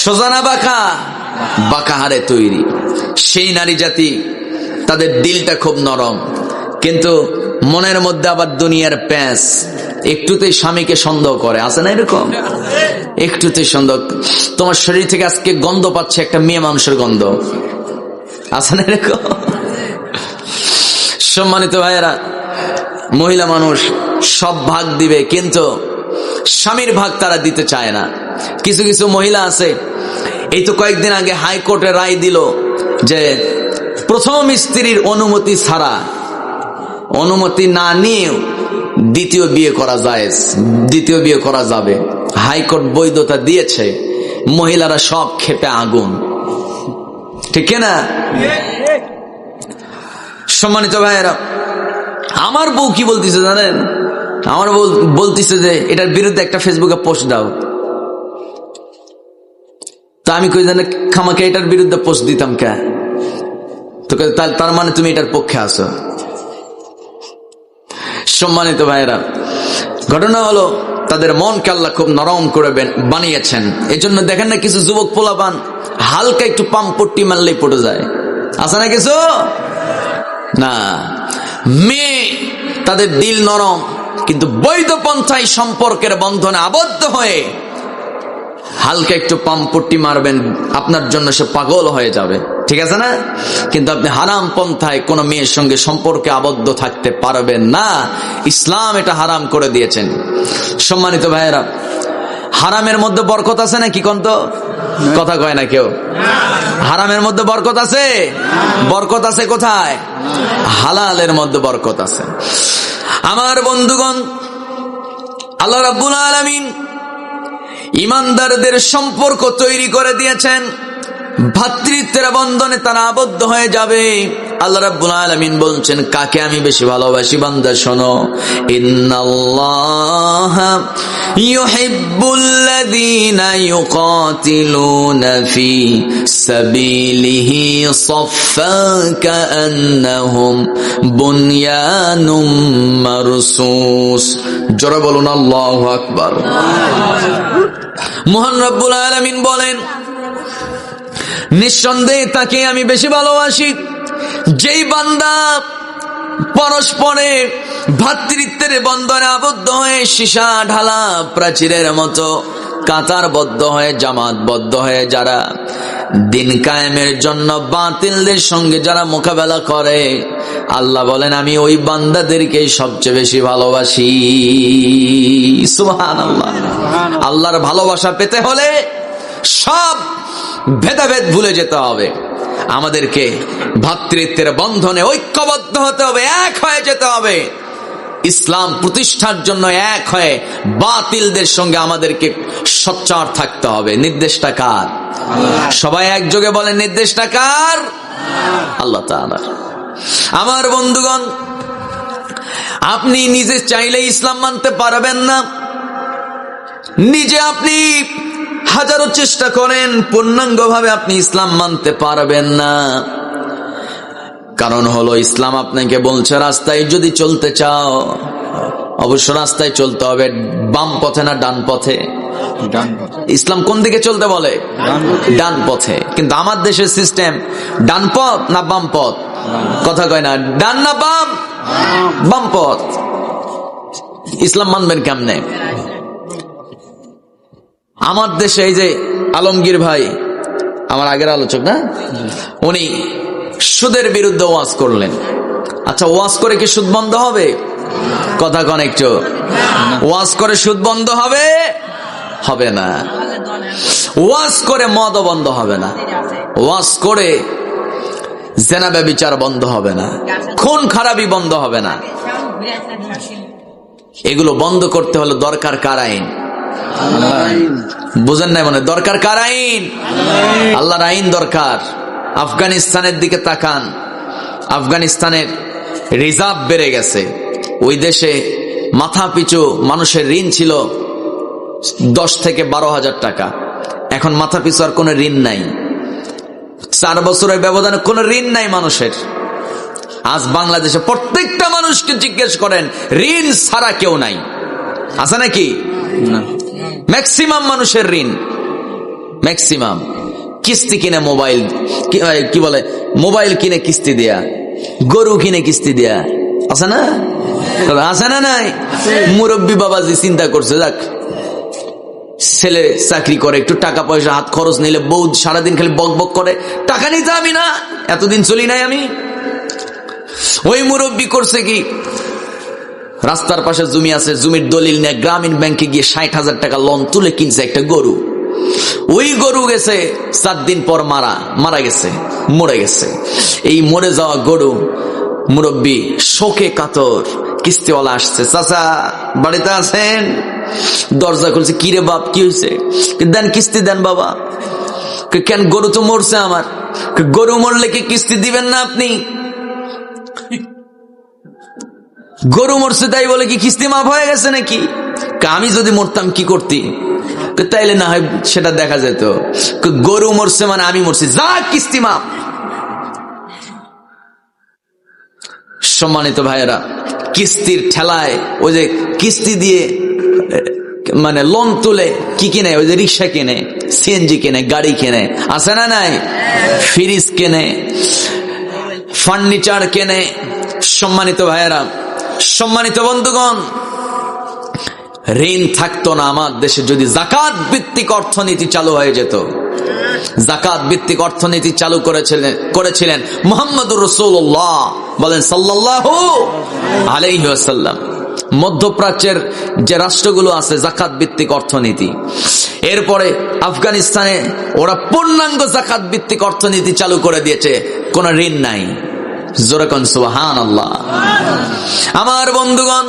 সোজা না বাঁকা? বাঁকা হারে তৈরি। সেই নারী জাতি, তাদের দিলটা খুব নরম, কিন্তু মনের মধ্যে আবার দুনিয়ার প্যাঁচ, একটুতেই স্বামীকে সন্দেহ করে, আছে না এরকম? একটুতেই সন্দেহ। তোমার শরীর থেকে আজকে গন্ধ পাচ্ছে, একটা মেয়ে মানুষের গন্ধ, আছে না এরকম? সম্মানিত ভাইয়েরা, মহিলা মানুষ সব ভাগ দিবে, কিন্তু স্বামীর ভাগ তারা দিতে চায় না। কিছু কিছু মহিলা আছে, এই তো কয়েকদিন আগে হাইকোর্টে রায় দিল যে প্রথম স্ত্রীর অনুমতি ছাড়া, অনুমতি না নিয়ে দ্বিতীয় বিয়ে করা যায়, দ্বিতীয় বিয়ে করা যাবে। হাইকোর্ট বৈধতা দিয়েছে, মহিলারা সব ক্ষেপে আগুন, ঠিক না? সম্মানিত ভাইয়েরা, আমার বউ কি বলতেছে জানেন? আমার বউ বলতেছে যে এটার বিরুদ্ধে একটা ফেসবুকে পোস্ট দাও। তা আমি কই জানে খামাকে এটার বিরুদ্ধে পোস্ট দিতাম কে? তো তার মানে তুমি এটার পক্ষে আছো। সম্মানিত ভাইয়েরা, ঘটনা হলো তাদের মনকে আল্লাহ খুব নরম করে বানিয়েছেন। এই জন্য দেখেন না কিছু যুবক পোলাপান হালকা একটু পাম্পট্টি মারলেই পড়ে যায়, আছে না কিছু? না, মেয়ে তাদের দিল নরম, কিন্তু বৈধ পন্থায় সম্পর্কের বন্ধনে আবদ্ধ হয়ে হালকা একটু পাম্পট্টি মারবেন, আপনার জন্য সে পাগল হয়ে যাবে, ঠিক আছে না? কিন্তু আপনি হারাম পন্থায় কোন মেয়ের সঙ্গে সম্পর্কে আবদ্ধ থাকতে পারবেন না। ইসলাম এটা হারাম করে দিয়েছেন। সম্মানিত ভাইয়েরা, হারামের মধ্যে বরকত আছে নাকি? কোন তো কথা কয় না কেউ। হারামের মধ্যে বরকত আছে? বরকত আছে কোথায়? হালালের মধ্যে বরকত আছে। আমার বন্ধুগণ, আল্লাহ রাব্বুল আলামিন ইমানদারদের সম্পর্ক তৈরি করে দিয়েছেন, ভ্রাতৃত্বের বন্ধনে তারা আবদ্ধ হয়ে যাবে। আল্লাহ রাব্বুল আলামিন বলছেন কাকে আমি বেশি ভালোবাসি, বান্দা শোনো, ইন্নাল্লাহা ইউহিব্বুল্লাযীনা ইউকাতিলুনা ফি সাবিলিহি সাফফান কাআন্নাহুম বুনয়ানুম মারসুস। জোরে বলুন আল্লাহু আকবার। মহান রব্বুল আলামিন বলেন, নিঃসন্দেহে তাকে আমি বেশি ভালোবাসি যেই বান্দা পরস্পরে ভ্রাতৃত্বের বন্ধনে আবদ্ধ হয়ে সীসা ঢালা প্রাচীরের মতো কাতারবদ্ধ হয়ে, জামাতবদ্ধ হয়ে যারা দিন কায়েমের জন্য বাতিলদের সঙ্গে যারা মোকাবেলা করে, আল্লাহ বলেন আমি ওই বান্দাদেরকে সবচেয়ে বেশি ভালোবাসি। সুবহানাল্লাহ। আল্লাহর ভালোবাসা পেতে হলে সব ভেদাভেদ ভুলে যেতে হবে, আমাদেরকে ভ্রাতৃত্বের বন্ধনে ঐক্যবদ্ধ হতে হবে, এক হয়ে যেতে হবে। ইসলাম প্রতিষ্ঠার জন্য এক হয়ে বাতিলদের সঙ্গে আমাদেরকে সোচ্চার থাকতে হবে। নির্দেশটা কার? সবাই একযোগে বলেন, নির্দেশটা কার? আল্লাহ তাআলা। আমার বন্ধুগণ, আপনি নিজে চাইলে ইসলাম মানতে পারবেন না। নিজে আপনি হাজারো চেষ্টা করেন, পূর্ণাঙ্গভাবে আপনি ইসলাম মানতে পারবেন না। কারণ হলো ইসলাম আপনাকে বলছে রাস্তায় যদি চলতে চাও, অবশ্য রাস্তায় চলতে হবে, বাম পথে না ডান পথে? ইসলাম কোন দিকে চলতে বলে? ডান পথে। কিন্তু আমার দেশের সিস্টেম ডান পথ না বাম পথ? কথা কয় না, ডান না বাম? বাম পথ। ইসলাম মানবেন কেমনে? আমার দেশে এই যে আলমগীর ভাই, আমার আগের আলোচক না, উনি সুদের বিরুদ্ধে ওয়াজ করলেন। আচ্ছা, ওয়াজ করে কি সুদ বন্ধ হবে? কথা কন একটু। ওয়াজ করে সুদ বন্ধ হবে? হবে না। ওয়াজ করে মদ বন্ধ হবে না, ওয়াজ করে জেনা ব্যভিচার বন্ধ হবে না, খুন খারাপি বন্ধ হবে না। এগুলো বন্ধ করতে হলে দরকার কার আইন? বুঝেন নাই মানে? দরকার কার আইন? আল্লাহর আইন দরকার। আফগানিস্তানের দিকে তাকান, আফগানিস্তানের রিজার্ভ বেড়ে গেছে। ওই দেশে মাথা পিছু মানুষের ঋণ ছিল 10 থেকে 12,000 টাকা। এখন মাথা পিছু আর কোনো ঋণ নাই। 4 বছরের ব্যবধানে কোনো ঋণ নাই মানুষের। আজ বাংলাদেশে প্রত্যেকটা মানুষকে জিজ্ঞেস করেন, ঋণ ছাড়া কেউ নাই, আছে নাকি? না। ম্যাক্সিমাম মানুষের ঋণ, ম্যাক্সিমাম কিস্তি কিনে, মোবাইল কি বলে, মোবাইল কিনে কিস্তি দেয়া, গরু কিনে কিস্তি দেয়া, আছে না? আছে না নাই? মুরব্বী বাবাজি চিন্তা করছে, যাক ছেলে চাকরি করে, একটু টাকা পয়সা হাত খরচ নিলে, বউ সারাদিন খালি বক বক করে, টাকা নিতে আমি না, এতদিন চলি নাই আমি। ওই মুরব্বী করছে কি, রাস্তার পাশে জমি আছে, জমির দলিল নিয়ে গ্রামীণ ব্যাংকে গিয়ে 60,000 টাকা লোন তুলে কিনছে একটা গরু। ওই গরু গেছে 4 দিন পর মারা গেছে, মরে গেছে। এই মরে যাওয়া গরু মুরব্বী শোকে কাতর। কিস্তিওয়ালা আসছে, চাচা বাড়িতে আছেন? দরজা খুলছে, কি রে বাপ, কি হয়েছে? দেন কিস্তি দেন বাবা। কেন? গরু তো মরছে আমার। গরু মরলে কি কিস্তি দিবেন না আপনি? গরু মরছে তাই বলে কি কিস্তি মাফ হয়ে গেছে নাকি? আমি যদি মরতাম কি করতি? তাইলে না হয় সেটা দেখা যেত। গরু মরছে মানে আমি মরছি, যা কিস্তি মাফ। সম্মানিত ভাইয়েরা, কিস্তির ঠেলায় ওই যে কিস্তি দিয়ে মানে লোন তুলে কি কিনে, ওই যে রিক্সা কিনে, সিএনজি কিনে, গাড়ি কিনে, আছে না নাই? ফ্রিজ কিনে, ফার্নিচার কিনে। সম্মানিত ভাইয়েরা, সম্মানিত বন্ধুগণ, ঋণ থাকতো না আমার দেশে যদি যাকাত ভিত্তিক অর্থনীতি চালু হয়ে যেত। যাকাত ভিত্তিক অর্থনীতি চালু করেছিলেন মুহাম্মদুর রাসূলুল্লাহ, বলেন সাল্লাল্লাহু আলাইহি ওয়াসাল্লাম। মধ্যপ্রাচ্যের যে রাষ্ট্রগুলো আছে যাকাত ভিত্তিক অর্থনীতি, এরপরে আফগানিস্তানে ওরা পূর্ণাঙ্গ যাকাত ভিত্তিক অর্থনীতি চালু করে দিয়েছে, কোন ঋণ নাই। জোরে কোন সুবহানাল্লাহ। আমার বন্ধুগণ,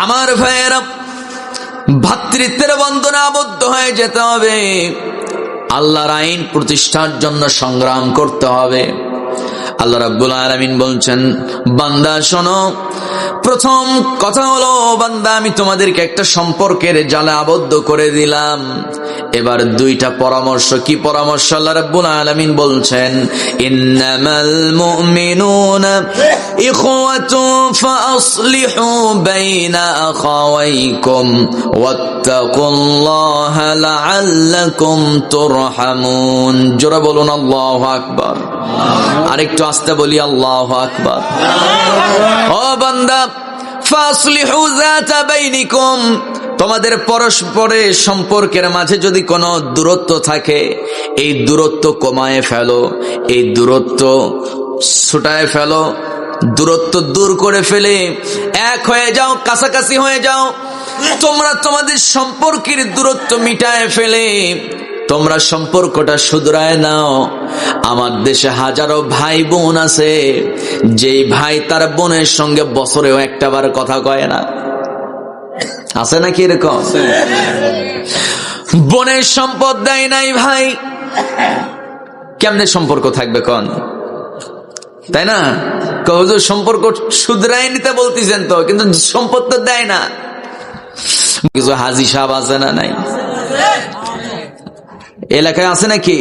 আমার ভাইয়েরা, ভ্রাতৃত্বের বন্ধনে আবদ্ধ হয়ে যেতে হবে। আল্লাহর আইন প্রতিষ্ঠার জন্য সংগ্রাম করতে হবে। আল্লাহ রাব্বুল আলামিন বলছেন, বান্দা শোনো, প্রথম কথা হলো, বান্দা আমি তোমাদেরকে একটা সম্পর্কের জালে আবদ্ধ করে দিলাম। এবার 2টা পরামর্শ। কি পরামর্শ? আল্লাহ রাব্বুল আলামিন বলছেন, ইন্নামাল মুমিনুনা ইখওয়াতুন ফাসলিহু বাইনা আখাওয়াইকুম ওয়াত্তাকুল্লাহা লাআল্লাকুম তুরহামুন। জোরে বলুন আল্লাহু আকবার। আরেকটু আস্তে বলি, আল্লাহু আকবার। ও বান্দা, ফাসলিহু যাতা বাইনিকুম, তোমাদের পরস্পরের সম্পর্কের মাঝে যদি কোনো দূরত্ব থাকে, এই দূরত্ব কমায় ফেলো, এই দূরত্ব ছুটায় ফেলো, দূরত্ব দূর করে ফেলে এক হয়ে যাও, কাছাকাছি হয়ে যাও। তোমরা তোমাদের সম্পর্কের দূরত্ব মিটায় ফেলে তোমরা সম্পর্কটা শুধরায় নাও। আমার দেশে হাজারো ভাই বোন আছে, যেই ভাই তার বোনের সঙ্গে বছরেও একটা বার কথা কয় না। আছে নাকি এরকম? বোনের সম্পদ দেয় নাই ভাই, কেমনে সম্পর্ক থাকবে কোন? তাই না? হুজুর সম্পর্ক শুধরাই নিতে বলতেছেন তো, কিন্তু সম্পদ তো দেয় না। কিছু হাজি সাহেব আছে না নাই? এলাকায় আছে নাকি?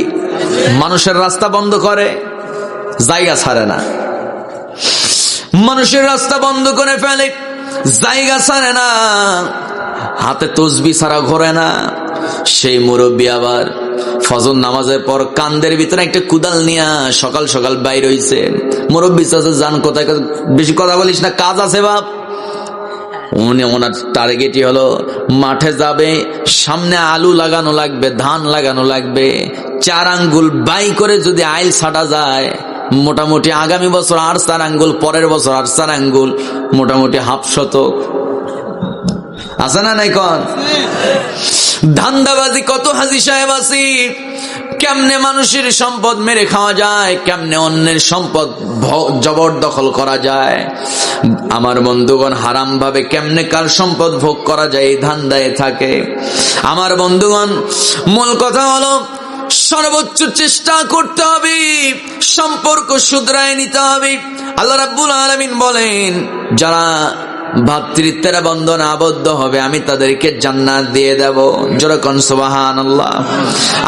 মানুষের রাস্তা বন্ধ করে, জায়গা ছাড়ে না। মানুষের রাস্তা বন্ধ করে ফেলে, জায়গা ছাড়ে না, হাতে তসবি ছাড়া ঘোরে না। সেই মুরব্বী আবার ফজর নামাজের পর কান্দের ভিতরে একটা কুদাল নিয়ে সকাল সকাল বাইর হইছে। মুরব্বী চাচা, যান কোথায়, বেশি কথা বলিস না, কাজ আছে বাপ। ওনার টার্গেটই হলো মাঠে যাবে, সামনে আলু লাগানো লাগবে, ধান লাগানো লাগবে। 4 আঙ্গুল বাই করে যদি আইল ছাটা যায়, মোটামুটি আগামী বছর আর 4 আঙ্গুল, পরের বছর আর 4 আঙ্গুল, মোটামুটি 50 আছে না নাই কন? ধান্দাবাজি কত হাজি সাহেব আছে। কেমনে মানুষের সম্পদ মেরে খাওয়া যায়, কেমনে অন্যের সম্পদ জবরদখল করা যায়, আমার বন্ধুগণ হারাম ভাবে কেমনে কার সম্পদ ভোগ করা যায়, এই ধান্দায় থাকে। আমার বন্ধুগণ, মূল কথা হলো সর্বোচ্চ চেষ্টা করতে হবে, সম্পর্ক শুধরায় নিতে হবে। আল্লাহ রাব্বুল আলামিন বলেন, যারা ভাতৃত্বের বন্ধনে আবদ্ধ হবে আমি তাদেরকে জান্নাত দিয়ে দেব। যেরকম সুবহানাল্লাহ।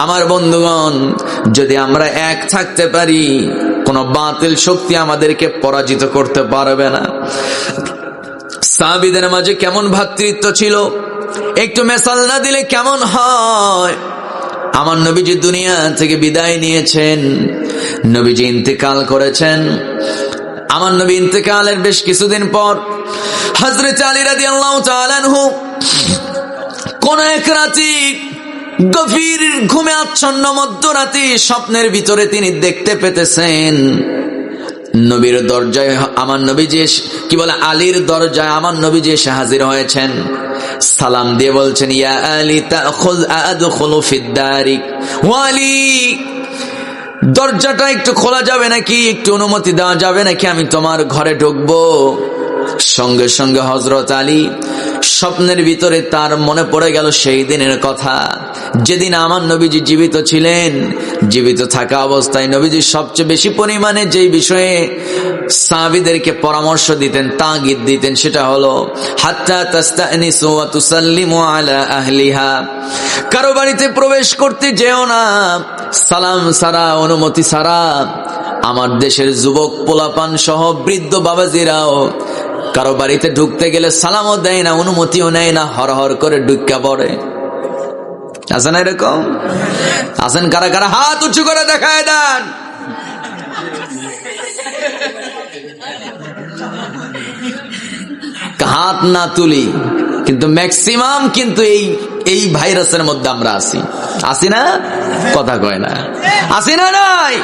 আমার বন্ধুগণ, যদি আমরা এক থাকতে পারি, কোন বাতিল শক্তি আমাদেরকে পরাজিত করতে পারবে না। সাহাবীদের মাঝে কেমন ভাতৃত্ব ছিল, একটু মেসাল না দিলে কেমন হয়? আমার নবীজি দুনিয়া থেকে বিদায় নিয়েছেন, নবীজি ইন্তেকাল করেছেন। আমার নবী ইন্তেকালের বেশ কিছুদিন পর হযরত আলী রাদিয়াল্লাহু তাআলা আনহু কোন এক রাতে গভীর ঘুমে আচ্ছন্ন মধ্যরাতে স্বপ্নের ভিতরে তিনি দেখতে পেতেছেন নবীর দরজায় আমার নবীজি কি বলে আলীর দরজায় আমার নবীজি এসে হাজির হয়েছেন। সালাম দিয়ে বলছেন, ইয়া আলী তাখুয আদখুলু ফিদ-দারিক, ওয়া আলী দরজাটা একটু খোলা যাবে নাকি, একটু অনুমতি দেওয়া যাবে নাকি, আমি তোমার ঘরে ঢুকবো। সঙ্গে সঙ্গে হযরত আলী স্বপ্নের ভিতরে তার মনে পড়ে গেল সেই দিনের কথা, যেদিন আমার নবীজি জীবিত ছিলেন। জীবিত থাকা অবস্থায় নবীজি সবচেয়ে বেশি পরিমাণে যেই বিষয়ে সাহাবীদেরকে পরামর্শ দিতেন, তাগিদ দিতেন, সেটা হলো হাত্তা তাস্তানিসু ওয়া তুসাল্লিমু আলা আহলিহা, কারো বাড়িতে প্রবেশ করতে যেও না সালাম ছাড়া, অনুমতি ছাড়া। আমার দেশের যুবক পোলাপান সহ বৃদ্ধ বাবাজিরাও কারো বাড়িতে ঢুকতে গেলে সালামও দেয় না, অনুমতিও নেয় না, হর হর করে ঢুকা পড়ে। আছেন এরকম? আছেন কারা কারা? হাত উঁচু করে দেখায় দেন। হাত না তুলি, কিন্তু ম্যাক্সিমাম কিন্তু এই ভাইরাসের মধ্যে আমরা আছি না? কথা কয় না, আছি না? নাই,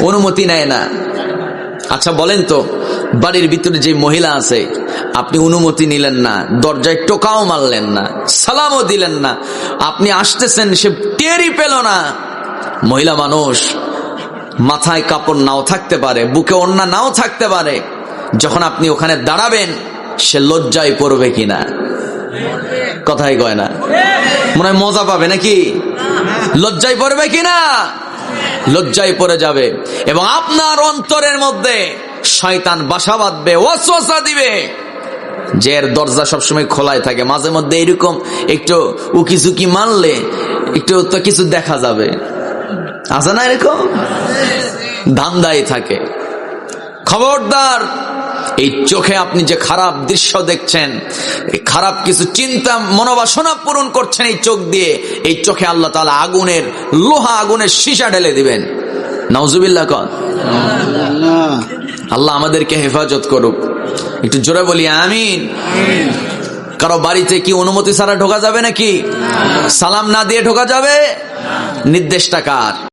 অনুমতি নেয় না। আচ্ছা বলেন তো, বাড়ির ভিতরে যে মহিলা আছে, আপনি অনুমতি নিলেন না, দরজায় টোকাও মারলেন না, সালামও দিলেন না, আপনি আসতেছেন, সে টেরই পেল না। মহিলা মানুষ, মাথায় কাপড় নাও থাকতে পারে, বুকে ওড়না নাও থাকতে পারে, যখন আপনি ওখানে দাঁড়াবেন সে লজ্জায় পড়বে কিনা? কথাই কয় না, মনে হয় মজা পাবে নাকি? লজ্জায় পড়বে কিনা? লজ্জায় পড়ে যাবে, এবং আপনার অন্তরের মধ্যে শয়তান বাসা বাঁধবে, ওয়াসওয়াসা দিবে, যে এর দরজা সবসময় খোলাই থাকে, মাঝে মধ্যে এরকম একটু উকি ঝুঁকি মারলে একটু তো কিছু দেখা যাবে। আছে না এরকম? ধান্দাই থাকে। খবরদার, এই চোখে আপনি যে খারাপ দৃশ্য দেখছেন, খারাপ কিছু চিন্তা মনোবাসনা পূরণ করছেন এই চোখ দিয়ে, এই চোখে আল্লাহ তাআলা আগুনের লোহা, আগুনের সীসা ঢেলে দিবেন। নাউজুবিল্লাহ কন। আল্লাহ আমাদেরকে হেফাজত করুক। একটু জোরে বলি আমিন। কারো বাড়িতে কি অনুমতি ছাড়া ঢোকা যাবে নাকি? সালাম না দিয়ে ঢোকা যাবে? নির্দেশটা কার?